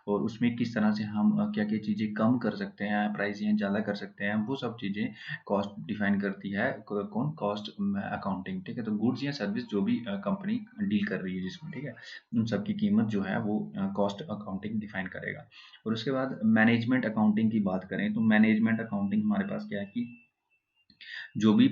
और उसमें किस तरह से हम क्या क्या चीज़ें कम कर सकते हैं, प्राइस या ज़्यादा कर सकते हैं, वो सब चीज़ें कॉस्ट डिफाइन करती है। कौन, कॉस्ट अकाउंटिंग, ठीक है। तो गुड्स या सर्विस जो भी कंपनी डील कर रही है जिसमें, ठीक है, उन सब की कीमत जो है वो कॉस्ट अकाउंटिंग डिफाइन करेगा। और उसके बाद मैनेजमेंट अकाउंटिंग की बात करें, तो मैनेजमेंट अकाउंटिंग हमारे पास क्या है कि जो भी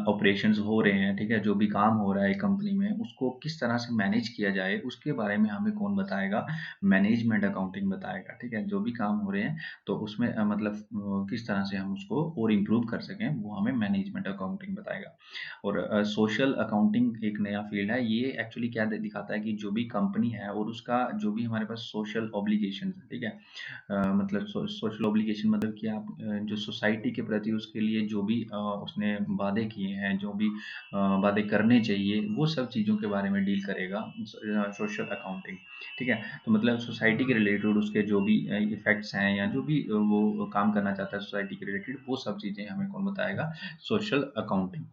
ऑपरेशंस हो रहे हैं, ठीक है, जो भी काम हो रहा है कंपनी में, उसको किस तरह से मैनेज किया जाए, उसके बारे में हमें कौन बताएगा, मैनेजमेंट अकाउंटिंग बताएगा, ठीक है। जो भी काम हो रहे हैं, तो उसमें मतलब किस तरह से हम उसको और इम्प्रूव कर सकें, वो हमें मैनेजमेंट अकाउंटिंग बताएगा। और सोशल अकाउंटिंग एक नया फील्ड है, ये एक्चुअली क्या दिखाता है कि जो भी कंपनी है और उसका जो भी हमारे पास सोशल ऑब्लिगेशन है, ठीक है, मतलब सोशल ऑब्लिगेशन मतलब कि आप जो सोसाइटी के प्रति उसके लिए जो भी उसने वादे किए हैं, जो भी वादे करने चाहिए, वो सब चीज़ों के बारे में डील करेगा सोशल अकाउंटिंग, ठीक है। तो मतलब सोसाइटी के रिलेटेड उसके जो भी इफ़ेक्ट्स हैं, या जो भी वो काम करना चाहता है सोसाइटी के रिलेटेड, वो सब चीज़ें हमें कौन बताएगा, सोशल अकाउंटिंग।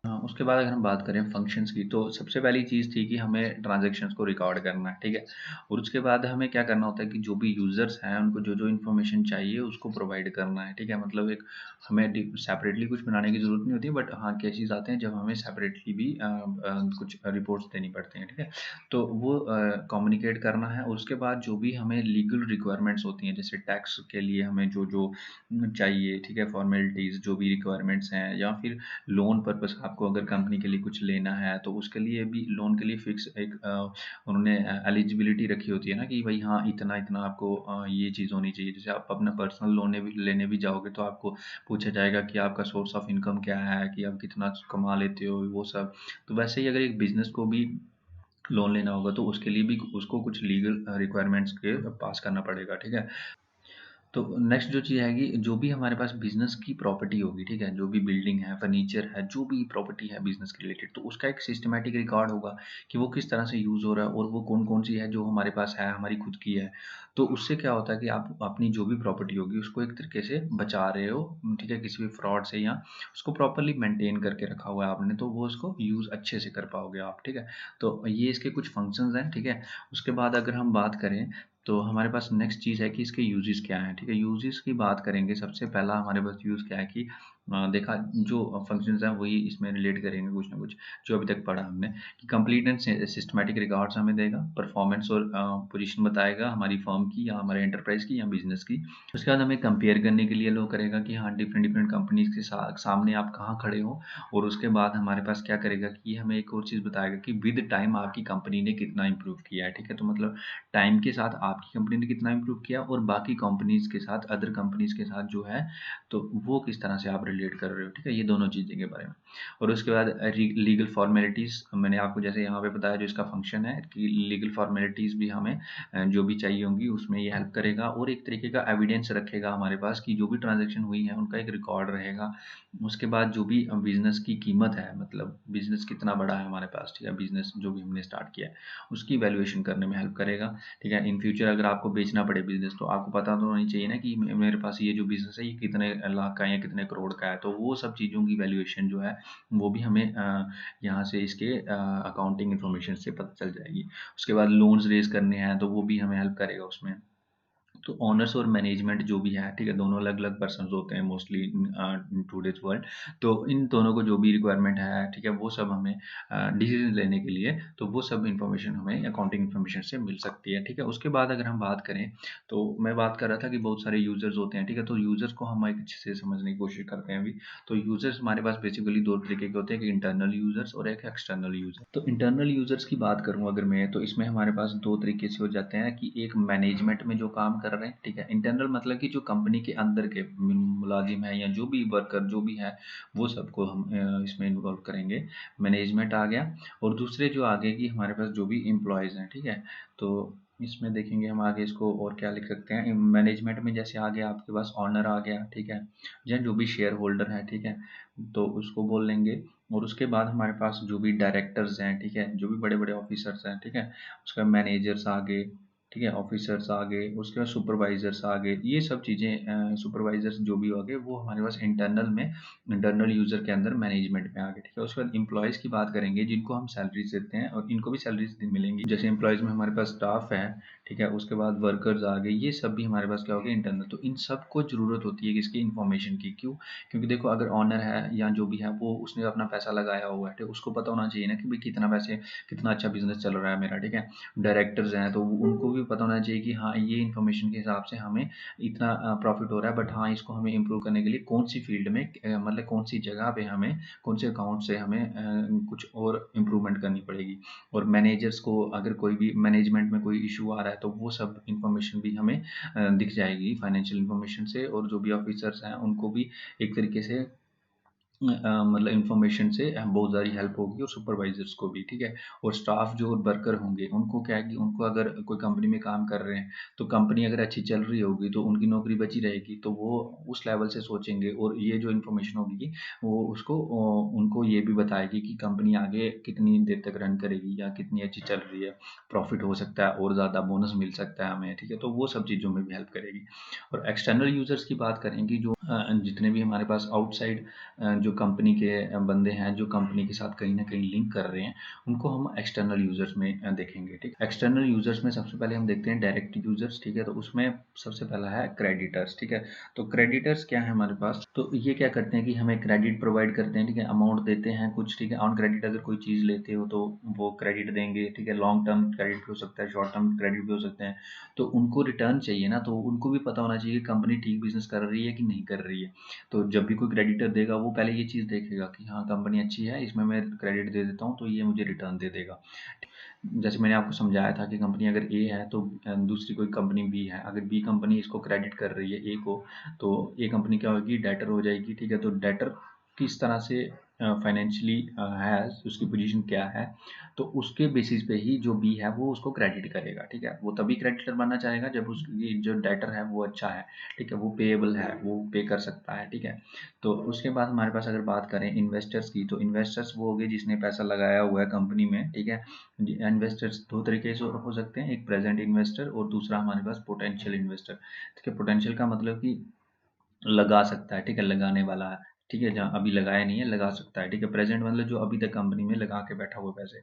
हाँ, उसके बाद अगर हम बात करें फंक्शंस की, तो सबसे पहली चीज़ थी कि हमें ट्रांज़ैक्शंस को रिकॉर्ड करना है, ठीक है। और उसके बाद हमें क्या करना होता है कि जो भी यूज़र्स हैं, उनको जो-जो इन्फॉर्मेशन चाहिए, उसको प्रोवाइड करना है, ठीक है। मतलब एक हमें डि सेपरेटली कुछ बनाने की ज़रूरत नहीं होती है, बट हाँ, केसेज़ आते हैं जब हमें सेपरेटली भी कुछ रिपोर्ट्स देनी पड़ती हैं, ठीक है। तो वो कम्युनिकेट करना है, और उसके बाद जो भी हमें लीगल रिक्वायरमेंट्स होती हैं, जैसे टैक्स के लिए हमें जो-जो चाहिए, ठीक है, फॉर्मेलिटीज़ जो भी रिक्वायरमेंट्स हैं, या फिर लोन पर्पस आपको अगर कंपनी के लिए कुछ लेना है, तो उसके लिए भी लोन के लिए फिक्स एक उन्होंने एलिजिबिलिटी रखी होती है ना, कि भाई हाँ, इतना इतना आपको ये चीज़ होनी चाहिए। जैसे आप अपना पर्सनल लोन लेने भी जाओगे, तो आपको पूछा जाएगा कि आपका सोर्स ऑफ इनकम क्या है, कि आप कितना कमा लेते हो, वो सब। तो वैसे ही अगर एक बिजनेस को भी लोन लेना होगा, तो उसके लिए भी उसको कुछ लीगल रिक्वायरमेंट्स के पास करना पड़ेगा, ठीक है। तो नेक्स्ट जो चीज़ आएगी, जो भी हमारे पास बिज़नेस की प्रॉपर्टी होगी, ठीक है, जो भी बिल्डिंग है, फर्नीचर है, जो भी प्रॉपर्टी है बिज़नेस के रिलेटेड, तो उसका एक सिस्टमैटिक रिकॉर्ड होगा कि वो किस तरह से यूज़ हो रहा है, और वो कौन-कौन सी है जो हमारे पास है, हमारी खुद की है। तो उससे क्या होता है कि आप अपनी जो भी प्रॉपर्टी होगी उसको एक तरीके से बचा रहे हो, ठीक है, किसी भी फ्रॉड से, या उसको प्रॉपर्ली मेंटेन करके रखा हुआ है आपने, तो वो उसको यूज़ अच्छे से कर पाओगे आप, ठीक है। तो ये इसके कुछ फंक्शंस हैं, ठीक है। उसके बाद अगर हम बात करें, तो हमारे पास नेक्स्ट चीज़ है कि इसके यूजेस क्या हैं, ठीक है। यूजेस की बात करेंगे, सबसे पहला हमारे पास यूज़ क्या है कि देखा जो फंक्शंस हैं वही इसमें रिलेट करेंगे कुछ ना कुछ जो अभी तक पढ़ा हमने कि कंप्लीट एंड सिस्टमैटिक रिकॉर्ड्स हमें देगा, परफॉर्मेंस और पोजीशन बताएगा हमारी फर्म की या हमारे एंटरप्राइज की या बिजनेस की। उसके बाद हमें कंपेयर करने के लिए लो करेगा कि हाँ डिफरेंट डिफरेंट कंपनीज के सामने आप कहाँ खड़े हो। और उसके बाद हमारे पास क्या करेगा कि हमें एक और चीज़ बताएगा कि विद टाइम आपकी कंपनी ने कितना इम्प्रूव किया है। ठीक है, तो मतलब टाइम के साथ आपकी कंपनी ने कितना इम्प्रूव किया और बाकी कंपनीज के साथ, अदर कंपनीज के साथ जो है तो वो किस तरह से आप रिलेट कर रहे हो। ठीक है, ये दोनों चीज़ें के बारे में। और उसके बाद लीगल फॉर्मेलिटीज़ मैंने आपको जैसे यहाँ पे बताया जो इसका फंक्शन है कि लीगल फॉर्मेलिटीज़ भी हमें जो भी चाहिए होंगी उसमें ये हेल्प करेगा और एक तरीके का एविडेंस रखेगा हमारे पास कि जो भी ट्रांजेक्शन हुई है उनका एक रिकॉर्ड रहेगा। उसके बाद जो भी बिजनेस की कीमत है, मतलब बिजनेस कितना बड़ा है हमारे पास, ठीक है, बिजनेस जो भी हमने स्टार्ट किया है उसकी वैल्यूएशन करने में हेल्प करेगा। ठीक है, इन फ्यूचर अगर आपको बेचना पड़े बिजनेस तो आपको पता तो होनी चाहिए ना कि मेरे पास ये जो बिजनेस है ये कितने लाख का है या कितने करोड़ का है। तो वो सब चीज़ों की वैल्यूएशन जो है वो भी हमें यहाँ से इसके अकाउंटिंग इन्फॉर्मेशन से पता चल जाएगी। उसके बाद लोन्स रेज करने हैं तो वो भी हमें हेल्प करेगा उसमें। तो ओनर्स और मैनेजमेंट जो भी है, ठीक है, दोनों अलग अलग पर्सन होते हैं मोस्टली इन टूडेज वर्ल्ड। तो इन दोनों को जो भी रिक्वायरमेंट है, ठीक है, वो सब हमें डिसीजन लेने के लिए तो वो सब इन्फॉर्मेशन हमें अकाउंटिंग इन्फॉर्मेशन से मिल सकती है। ठीक है, उसके बाद अगर हम बात करें तो मैं बात कर रहा था कि बहुत सारे यूजर्स होते हैं। ठीक है, तो यूजर्स को हम एक अच्छे से समझने की कोशिश करते हैं अभी। तो यूजर्स हमारे पास बेसिकली दो तरीके के होते हैं, एक इंटरनल यूजर्स और एक एक्सटर्नल यूजर। तो इंटरनल यूजर्स की बात करूं अगर मैं, तो इसमें हमारे पास दो तरीके से हो जाते हैं कि एक मैनेजमेंट में जो काम कर रहे हैं, ठीक है, इंटरनल मतलब कि जो कंपनी के अंदर के मुलाजिम है या जो भी वर्कर जो भी है वो सबको हम इसमें इन्वॉल्व करेंगे। मैनेजमेंट आ गया। और दूसरे जो आगे की हमारे पास जो भी एम्प्लॉयज़ हैं, ठीक है, तो इसमें देखेंगे हम आगे इसको और क्या लिख सकते हैं। मैनेजमेंट में जैसे आ गया आपके पास ऑनर आ गया, ठीक है, या जो भी शेयर होल्डर है, ठीक है, तो उसको बोल लेंगे। और उसके बाद हमारे पास जो भी डायरेक्टर्स हैं, ठीक है, जो भी बड़े बड़े ऑफिसर्स हैं, ठीक है, उसका मैनेजर्स आ गए, ठीक है, ऑफिसर्स आ गए, उसके बाद सुपरवाइजर्स आ गए, ये सब चीज़ें सुपरवाइजर्स जो भी आ गए वो हमारे पास इंटरनल में, इंटरनल यूज़र के अंदर मैनेजमेंट में आ गए। ठीक है, उसके बाद एम्प्लॉयज़ की बात करेंगे जिनको हम सैलरीज देते हैं और इनको भी सैलरीज मिलेंगी। जैसे एम्प्लॉयज़ में हमारे पास स्टाफ है, ठीक है, उसके बाद वर्कर्स आ गए, ये सब भी हमारे पास क्या हो गया इंटरनल। तो इन सब को ज़रूरत होती है किसकी, इन्फॉर्मेशन की। क्यों? क्योंकि देखो अगर ऑनर है या जो भी है वो उसने अपना पैसा लगाया हुआ है, ठीक है, उसको पता होना चाहिए ना कि भाई कितना पैसे, कितना अच्छा बिजनेस चल रहा है मेरा। ठीक है, डायरेक्टर्स हैं तो उनको भी पता होना चाहिए कि हाँ ये इन्फॉर्मेशन के हिसाब से हमें इतना प्रॉफिट हो रहा है, बट हाँ इसको हमें इम्प्रूव करने के लिए कौन सी फील्ड में मतलब कौन सी जगह पे हमें, कौन से अकाउंट से हमें कुछ और इम्प्रूवमेंट करनी पड़ेगी। और मैनेजर्स को अगर कोई भी मैनेजमेंट में कोई इशू आ रहा है तो वो सब इन्फॉर्मेशन भी हमें दिख जाएगी फाइनेंशियल इन्फॉर्मेशन से। और जो भी ऑफिसर्स हैं उनको भी एक तरीके से मतलब इन्फॉर्मेशन से बहुत सारी हेल्प होगी और सुपरवाइजर्स को भी। ठीक है, और स्टाफ जो वर्कर होंगे उनको क्या है कि उनको अगर कोई कंपनी में काम कर रहे हैं तो कंपनी अगर अच्छी चल रही होगी तो उनकी नौकरी बची रहेगी, तो वो उस लेवल से सोचेंगे और ये जो इन्फॉर्मेशन होगी वो उसको उनको ये भी बताएगी कि कंपनी आगे कितनी देर तक रन करेगी या कितनी अच्छी चल रही है, प्रॉफिट हो सकता है और ज़्यादा बोनस मिल सकता है हमें। ठीक है, तो वो सब चीज़ों में भी हेल्प करेगी। और एक्सटर्नल यूजर्स की बात करें कि जो जितने भी हमारे पास आउटसाइड जो कंपनी के बंदे हैं जो कंपनी के साथ कहीं ना कहीं लिंक कर रहे हैं उनको हम एक्सटर्नल यूजर्स में देखेंगे। ठीक, एक्सटर्नल यूजर्स में सबसे पहले हम देखते हैं डायरेक्ट यूजर्स। ठीक है, तो उसमें सबसे पहला है क्रेडिटर्स। ठीक है, तो क्रेडिटर्स क्या है हमारे पास, तो ये क्या करते हैं कि हमें क्रेडिट प्रोवाइड करते हैं। ठीक है, अमाउंट देते हैं कुछ, ठीक है, ऑन क्रेडिट अगर कोई चीज़ लेते हो तो वो क्रेडिट देंगे। ठीक है, लॉन्ग टर्म क्रेडिट भी हो सकता है, शॉर्ट टर्म क्रेडिट भी हो सकते हैं। तो उनको रिटर्न चाहिए ना, तो उनको भी पता होना चाहिए कि कंपनी ठीक बिजनेस कर रही है कि नहीं कर रही है। तो जब भी कोई क्रेडिटर देगा वो पहले ये चीज़ देखेगा कि हाँ कंपनी अच्छी है, इसमें मैं क्रेडिट दे देता हूँ तो ये मुझे रिटर्न दे देगा। जैसे मैंने आपको समझाया था कि कंपनी अगर ए है तो दूसरी कोई कंपनी बी है, अगर बी कंपनी इसको क्रेडिट कर रही है ए को, तो ए कंपनी क्या होगी, डेटर हो जाएगी। ठीक है, तो डेटर किस तरह से फाइनेंशियली है, उसकी पोजीशन क्या है, तो उसके बेसिस पे ही जो बी है वो उसको क्रेडिट करेगा। ठीक है, वो तभी क्रेडिटर बनना चाहेगा जब उसकी जो डेटर है वो अच्छा है, ठीक है, वो पेएबल है, वो पे कर सकता है। ठीक है, तो उसके बाद हमारे पास अगर बात करें इन्वेस्टर्स की, तो इन्वेस्टर्स वो हो गए जिसने पैसा लगाया हुआ है कंपनी में। ठीक है, इन्वेस्टर्स दो तरीके से हो सकते हैं, एक प्रेजेंट इन्वेस्टर और दूसरा हमारे पास पोटेंशियल इन्वेस्टर। ठीक है, पोटेंशियल का मतलब कि लगा सकता है, ठीक है, लगाने वाला है, ठीक है, जहाँ अभी लगाया नहीं है लगा सकता है, ठीक है। प्रेजेंट मतलब जो अभी तक कंपनी में लगा के बैठा हुआ है पैसे,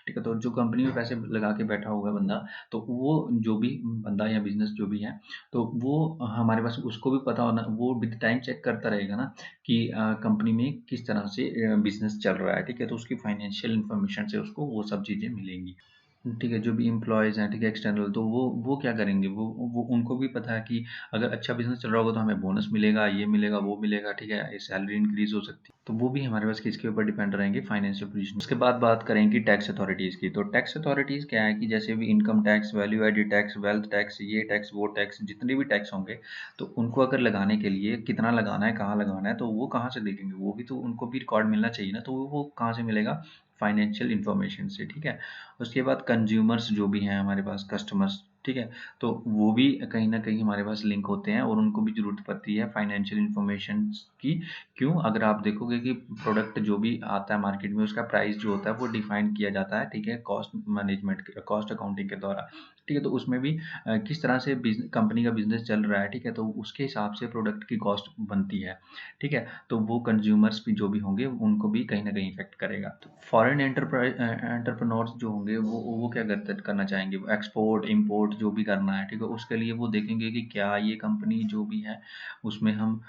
ठीक है। तो जो कंपनी में पैसे लगा के बैठा हुआ है बंदा, तो वो जो भी बंदा या बिजनेस जो भी है, तो वो हमारे पास उसको भी पता होना, वो विद टाइम चेक करता रहेगा ना कि कंपनी में किस तरह से बिजनेस चल रहा है, ठीक है। तो उसकी फाइनेंशियल इन्फॉर्मेशन से उसको वो सब चीज़ें मिलेंगी, ठीक है। जो भी एम्प्लॉयज़ हैं, ठीक है, एक्सटर्नल, तो वो क्या करेंगे, वो उनको भी पता है कि अगर अच्छा बिज़नेस चल रहा होगा तो हमें बोनस मिलेगा, ये मिलेगा, वो मिलेगा, ठीक है, ये सैलरी इंक्रीज़ हो सकती है। तो वो भी हमारे पास किसके ऊपर डिपेंड रहेंगे, फाइनेंशियल पोजीशन। उसके बाद बात करेंगे टैक्स अथॉरिटीज़ की। तो टैक्स अथॉरिटीज़ क्या है कि जैसे भी income tax, value added tax, wealth tax, ये टैक्स, वो टैक्स, जितने भी टैक्स होंगे, तो उनको अगर लगाने के लिए कितना लगाना है, कहाँ लगाना है, तो वो कहाँ से देखेंगे, वो भी तो उनको भी रिकॉर्ड मिलना चाहिए ना। तो वो कहाँ से मिलेगा, फाइनेंशियल इन्फॉर्मेशन से, ठीक है। उसके बाद कंज्यूमर्स जो भी हैं हमारे पास, कस्टमर्स, ठीक है, तो वो भी कहीं न कहीं हमारे पास लिंक होते हैं और उनको भी ज़रूरत पड़ती है फाइनेंशियल इन्फॉर्मेशन की। क्यों? अगर आप देखोगे कि प्रोडक्ट जो भी आता है मार्केट में, उसका प्राइस जो होता है वो डिफाइन किया जाता है, ठीक है, कॉस्ट मैनेजमेंट के, कॉस्ट अकाउंटिंग के द्वारा, ठीक है। तो उसमें भी किस तरह से कंपनी का बिजनेस चल रहा है, ठीक है, तो उसके हिसाब से प्रोडक्ट की कॉस्ट बनती है, ठीक है। तो वो कंज्यूमर्स भी जो भी होंगे उनको भी कहीं न कहीं इफ़ेक्ट करेगा। तो फॉरेन एंटरप्रेन्योर्स जो होंगे वो क्या करना चाहेंगे, वो एक्सपोर्ट, इम्पोर्ट जो भी करना है, ठीक है, उसके लिए वो देखेंगे कि क्या ये कंपनी जो भी है उसमें हम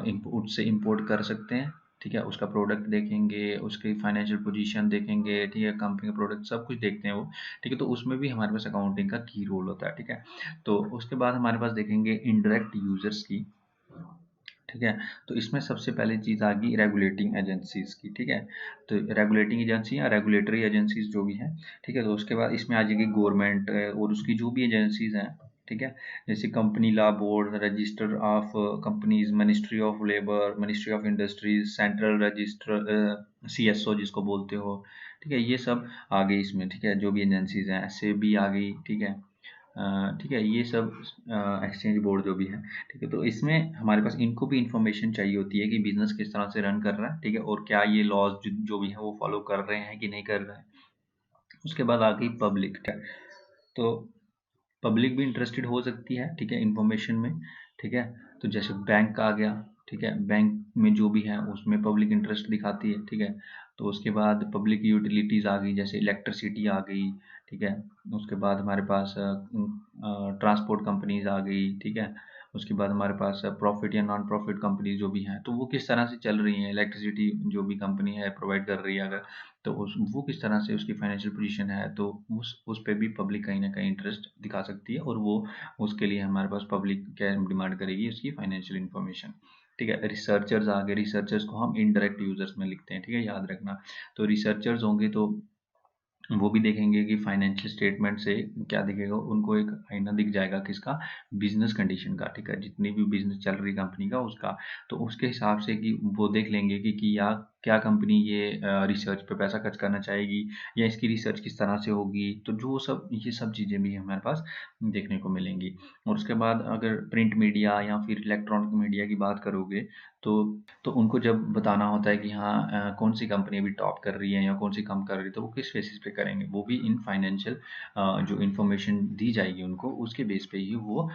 इम्पोर्ट से इम्पोर्ट कर सकते हैं, ठीक है। उसका प्रोडक्ट देखेंगे, उसकी फाइनेंशियल पोजीशन देखेंगे, ठीक है, कंपनी का प्रोडक्ट सब कुछ देखते हैं वो, ठीक है। तो उसमें भी हमारे पास अकाउंटिंग का की रोल होता है, ठीक है। तो उसके बाद हमारे पास देखेंगे इनडायरेक्ट यूजर्स की, ठीक है। तो इसमें सबसे पहली चीज़ आ गई रेगुलेटिंग एजेंसीज़ की, ठीक है। तो रेगुलेटिंग एजेंसी या रेगुलेटरी एजेंसीज़ जो भी हैं, ठीक है। तो उसके बाद इसमें आ जाएगी गवर्नमेंट और उसकी जो भी एजेंसीज़ हैं, ठीक है। जैसे company law board, register of companies, ministry of labour, ministry of industries, central register, CSO जिसको बोलते हो, ठीक है। ये सब आ गई इसमें, ठीक है, जो भी एजेंसीज़ हैं, एसएबी आ गई, ठीक है। ठीक है, ये सब एक्सचेंज बोर्ड जो भी है, ठीक है। तो इसमें हमारे पास इनको भी इंफॉर्मेशन चाहिए होती है कि बिजनेस किस तरह से रन कर रहा है, ठीक है, और क्या ये लॉज जो भी है वो फॉलो कर रहे हैं कि नहीं कर रहे हैं। उसके बाद आ गई पब्लिक, ठीक है। तो पब्लिक भी इंटरेस्टेड हो सकती है, ठीक है, इंफॉर्मेशन में, ठीक है। तो जैसे बैंक आ गया, ठीक है, बैंक में जो भी है उसमें पब्लिक इंटरेस्ट दिखाती है, ठीक है। तो उसके बाद पब्लिक यूटिलिटीज़ आ गई, जैसे इलेक्ट्रिसिटी आ गई, ठीक है। उसके बाद हमारे पास ट्रांसपोर्ट कंपनीज आ गई, ठीक है। उसके बाद हमारे पास प्रॉफिट या नॉन प्रॉफिट कंपनी जो भी हैं, तो वो किस तरह से चल रही हैं, इलेक्ट्रिसिटी जो भी कंपनी है प्रोवाइड कर रही है अगर, तो उस वो किस तरह से उसकी फाइनेंशियल पोजीशन है, तो उस पे भी पब्लिक कहीं ना कहीं इंटरेस्ट दिखा सकती है, और वो उसके लिए हमारे पास पब्लिक क्या डिमांड करेगी, उसकी फाइनेंशियल इन्फॉर्मेशन, ठीक है। रिसर्चर्स आ गए, रिसर्चर्स को हम इनडायरेक्ट यूजर्स में लिखते हैं, ठीक है, याद रखना। तो रिसर्चर्स होंगे तो वो भी देखेंगे कि फाइनेंशियल स्टेटमेंट से क्या दिखेगा, उनको एक आईना दिख जाएगा किसका, बिजनेस कंडीशन का, ठीक है, जितनी भी बिजनेस चल रही कंपनी का उसका। तो उसके हिसाब से कि वो देख लेंगे कि या क्या कंपनी ये रिसर्च पे पैसा खर्च करना चाहेगी, या इसकी रिसर्च किस तरह से होगी, तो जो सब ये सब चीज़ें भी हमारे पास देखने को मिलेंगी। और उसके बाद अगर प्रिंट मीडिया या फिर इलेक्ट्रॉनिक मीडिया की बात करोगे, तो उनको जब बताना होता है कि हाँ कौन सी कंपनी अभी टॉप कर रही है या कौन सी कम कर रही है, तो वो किस बेसिस पे करेंगे, वो भी इन फाइनेंशियल जो इन्फॉर्मेशन दी जाएगी उनको, उसके बेस पे ही वो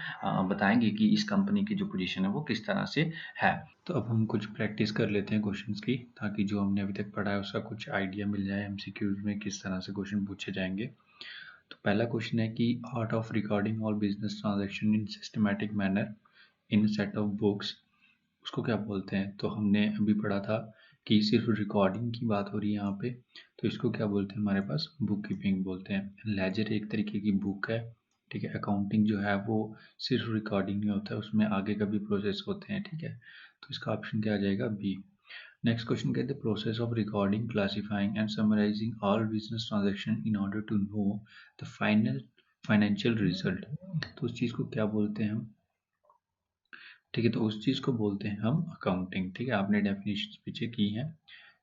बताएंगे कि इस कंपनी की जो पोजीशन है वो किस तरह से है। तो अब हम कुछ प्रैक्टिस कर लेते हैं क्वेश्चंस की, ताकि जो हमने अभी तक पढ़ा है उसका कुछ आइडिया मिल जाए, एमसीक्यूज में किस तरह से क्वेश्चन पूछे जाएंगे। तो पहला क्वेश्चन है कि art of recording all business transaction in systematic manner in set of books, उसको क्या बोलते हैं। तो हमने अभी पढ़ा था कि सिर्फ रिकॉर्डिंग की बात हो रही है यहाँ पे, तो इसको क्या बोलते हैं, हमारे पास बुक कीपिंग बोलते हैं। लेजर एक तरीके की बुक है, ठीक है। अकाउंटिंग जो है वो सिर्फ रिकॉर्डिंग नहीं होता है, उसमें आगे का भी प्रोसेस होते हैं, ठीक है। तो इसका ऑप्शन क्या आ जाएगा, बी। नेक्स्ट क्वेश्चन कहते हैं process of recording, classifying and summarising all business transaction in order to know the final financial result. तो उस चीज़ को क्या बोलते हैं हम, ठीक है। तो उस चीज़ को बोलते हैं हम अकाउंटिंग, ठीक है। आपने डेफिनेशन पीछे की है,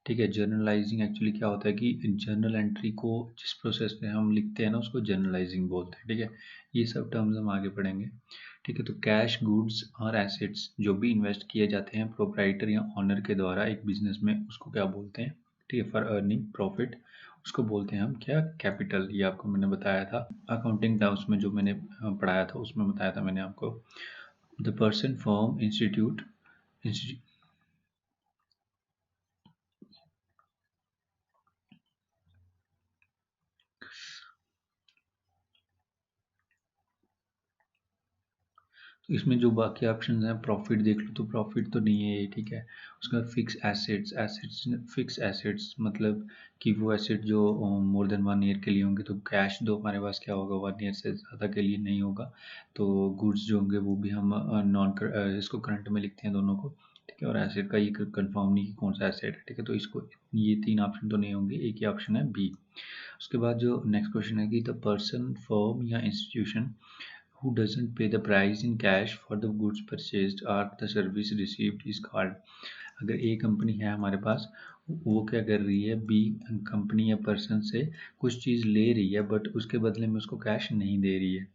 ठीक है। जर्नलाइजिंग एक्चुअली क्या होता है कि जर्नल एंट्री को जिस प्रोसेस में हम लिखते हैं ना उसको जर्नलाइजिंग बोलते हैं, ठीक है। ये सब टर्म्स हम आगे पढ़ेंगे, ठीक है। तो कैश, गुड्स और एसेट्स जो भी इन्वेस्ट किए जाते हैं प्रोप्राइटर या ऑनर के द्वारा एक बिजनेस में, उसको क्या बोलते हैं, ठीक है, फॉर अर्निंग प्रॉफिट, उसको बोलते हैं हम क्या, कैपिटल। ये आपको मैंने बताया था अकाउंटिंग टर्म्स में, जो मैंने पढ़ाया था उसमें बताया था मैंने आपको। द पर्सन, फर्म, इंस्टीट्यूट तो इसमें जो बाकी ऑप्शन हैं, प्रॉफिट देख लो तो प्रॉफिट तो नहीं है ये, ठीक है। उसके बाद फिक्स एसेट्स, फिक्स एसेट्स मतलब कि वो एसेट जो मोर देन 1 ईयर के लिए होंगे, तो कैश दो हमारे पास क्या होगा 1 ईयर से ज़्यादा के लिए नहीं होगा। तो गुड्स जो होंगे वो भी हम इसको करंट में लिखते हैं दोनों को, ठीक है। और एसेट का ये कंफर्म नहीं कि कौन सा एसेट है, ठीक है। तो इसको ये 3 ऑप्शन तो नहीं होंगे, एक ही ऑप्शन है बी। उसके बाद जो नेक्स्ट क्वेश्चन है कि द पर्सन, फर्म या institution who doesn't pay the price in cash for the goods purchased or the service received is called। अगर ए कंपनी है हमारे पास, वो क्या कर रही है, बी कंपनी या पर्सन से कुछ चीज़ ले रही है बट उसके बदले में उसको कैश नहीं दे रही है,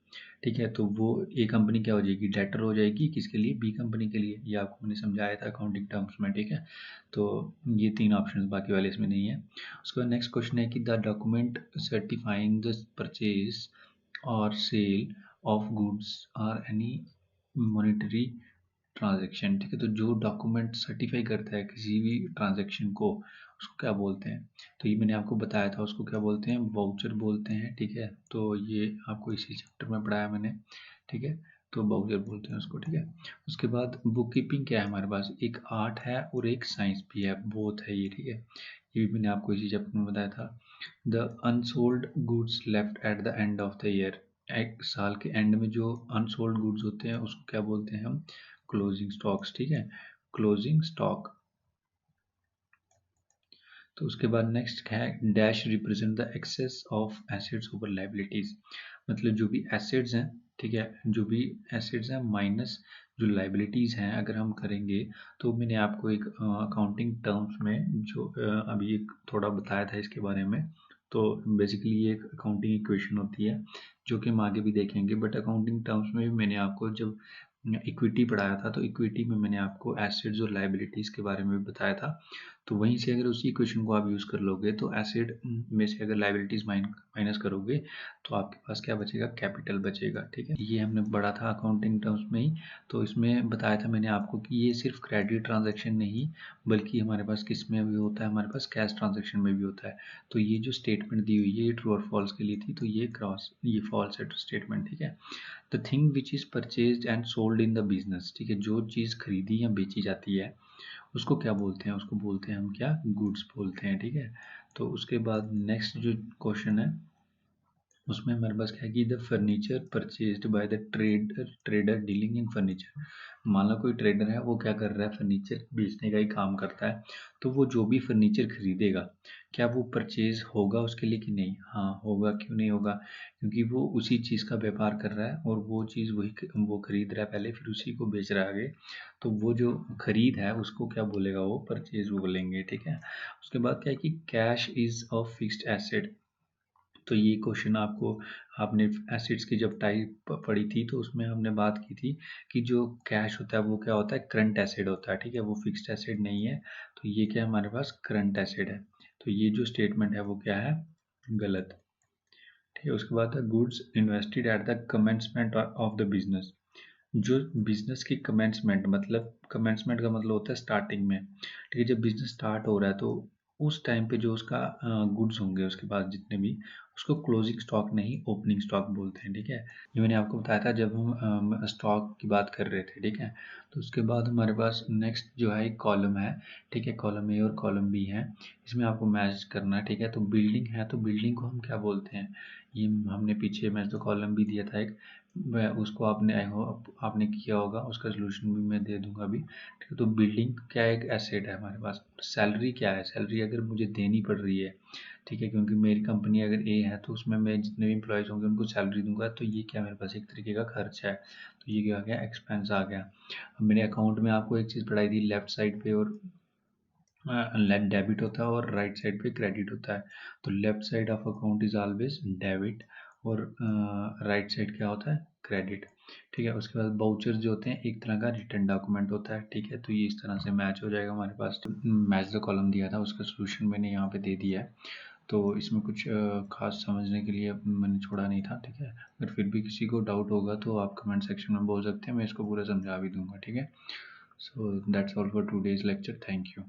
ठीक है। तो वो ए कंपनी क्या हो जाएगी, डेटर हो जाएगी, किसके लिए, बी कंपनी के लिए। ये आपको मैंने समझाया था अकाउंटिंग टर्म्स में, ठीक है। तो ये 3 ऑप्शन बाकी वाले इसमें नहीं है। उसके बाद नेक्स्ट क्वेश्चन है कि the document certifying the purchase और सेल ऑफ गुड्स और एनी मॉनेटरी ट्रांजैक्शन, ठीक है। तो जो डॉक्यूमेंट सर्टिफाई करता है किसी भी ट्रांजैक्शन को, उसको क्या बोलते हैं। तो ये मैंने आपको बताया था, उसको क्या बोलते हैं, वाउचर बोलते हैं, ठीक है। तो ये आपको इसी चैप्टर में पढ़ाया मैंने, ठीक है। तो वाउचर बोलते हैं उसको, ठीक है। उसके बाद बुक कीपिंग क्या है हमारे पास, एक आर्ट है और एक साइंस भी है, बोथ है ये, ठीक है। ये भी मैंने आपको इसी चैप्टर में बताया था। The unsold goods left at the end of the year, एक साल के एंड में जो अनसोल्ड गुड्स होते हैं उसको क्या बोलते हैं हम, क्लोजिंग स्टॉक्स, ठीक है, क्लोजिंग स्टॉक। तो उसके बाद नेक्स्ट है dash represent the excess of assets over liabilities, मतलब जो भी एसेट्स हैं, ठीक है, जो भी एसेट्स हैं माइनस जो लाइबिलिटीज हैं, अगर हम करेंगे तो मैंने आपको एक अकाउंटिंग टर्म्स में जो अभी एक थोड़ा बताया था इसके बारे में। तो बेसिकली ये एक अकाउंटिंग इक्वेशन होती है जो कि हम आगे भी देखेंगे, बट अकाउंटिंग टर्म्स में भी मैंने आपको जब इक्विटी पढ़ाया था तो इक्विटी में मैंने आपको एसेट्स और लाइबिलिटीज के बारे में भी बताया था। तो वहीं से अगर उसी इक्वेशन को आप यूज़ कर लोगे तो एसिड में से अगर लाइबिलिटीज माइनस करोगे तो आपके पास क्या बचेगा, कैपिटल बचेगा, ठीक है। ये हमने पढ़ा था अकाउंटिंग टर्म्स में ही। तो इसमें बताया था मैंने आपको कि ये सिर्फ क्रेडिट ट्रांजैक्शन नहीं बल्कि हमारे पास किस में भी होता है, हमारे पास कैश ट्रांजैक्शन में भी होता है। तो ये जो स्टेटमेंट दी हुई है ये ट्रू और फॉल्स के लिए थी, तो ये फॉल्स है स्टेटमेंट, ठीक है। The thing which is purchased and sold in the business, ठीक है, जो चीज़ खरीदी या बेची जाती है उसको क्या बोलते हैं, उसको बोलते हैं हम क्या, गुड्स बोलते हैं, ठीक है। तो उसके बाद नेक्स्ट जो क्वेश्चन है उसमें हमारे पास क्या है कि the furniture purchased by the trader dealing in furniture. मान लो कोई ट्रेडर है वो क्या कर रहा है, फर्नीचर बेचने का ही काम करता है। तो वो जो भी फर्नीचर खरीदेगा क्या वो परचेज होगा उसके लिए कि नहीं, हाँ होगा, क्यों नहीं होगा, क्योंकि वो उसी चीज़ का व्यापार कर रहा है और वो चीज़ वो खरीद रहा है पहले फिर उसी को बेच रहा है आगे। तो वो जो खरीद है उसको क्या बोलेगा, वो परचेज बोलेंगे, ठीक है। उसके बाद क्या है कि cash is a fixed asset. तो ये क्वेश्चन आपको, आपने एसिड्स की जब टाइप पढ़ी थी तो उसमें हमने बात की थी कि जो कैश होता है वो क्या होता है, करंट एसिड होता है, ठीक है, वो फिक्स्ड एसिड नहीं है। तो ये क्या है हमारे पास, करंट एसिड है। तो ये जो स्टेटमेंट है वो क्या है, गलत, ठीक है। उसके बाद है goods invested at the commencement of the business. जो बिजनेस की कमेंसमेंट, मतलब कमेंसमेंट का मतलब होता है स्टार्टिंग में, ठीक है। जब बिजनेस स्टार्ट हो रहा है तो उस टाइम पे जो उसका गुड्स होंगे उसके पास जितने भी, उसको क्लोजिंग स्टॉक नहीं ओपनिंग स्टॉक बोलते हैं, ठीक है। ये मैंने आपको बताया था जब हम स्टॉक की बात कर रहे थे, ठीक है। तो उसके बाद हमारे पास नेक्स्ट जो है एक कॉलम है, ठीक है, कॉलम ए और कॉलम बी है। इसमें आपको मैच करना है, ठीक है। तो बिल्डिंग है तो बिल्डिंग को हम क्या बोलते हैं, ये हमने पीछे मैच द कॉलम भी दिया था एक, उसको आपने आई होप आपने किया होगा, उसका सोल्यूशन भी मैं दे दूंगा अभी, ठीक है। तो बिल्डिंग क्या एक एसेट है हमारे पास। सैलरी क्या है, सैलरी अगर मुझे देनी पड़ रही है, ठीक है, क्योंकि मेरी कंपनी अगर ए है तो उसमें मैं जितने भी एम्प्लॉयज़ होंगे उनको सैलरी दूंगा, तो ये क्या मेरे पास एक तरीके का खर्च है। तो ये क्या आ गया, एक्सपेंस आ गया। अब मैंने अकाउंट में आपको एक चीज़ पढ़ाई थी, लेफ्ट साइड पे और डेबिट होता है और राइट साइड पे क्रेडिट होता है। तो left side of account is always debit और राइट साइड क्या होता है, क्रेडिट, ठीक है। उसके बाद बाउचर्स जो होते हैं एक तरह का रिटर्न डॉक्यूमेंट होता है, ठीक है। तो ये इस तरह से मैच हो जाएगा हमारे पास। मैच द कॉलम दिया था उसका सोल्यूशन मैंने यहाँ पे दे दिया है। तो इसमें कुछ खास समझने के लिए मैंने छोड़ा नहीं था, ठीक है। अगर फिर भी किसी को डाउट होगा तो आप कमेंट सेक्शन में बोल सकते हैं, मैं इसको पूरा समझा भी दूंगा, ठीक है। So that's all for today's lecture. Thank you.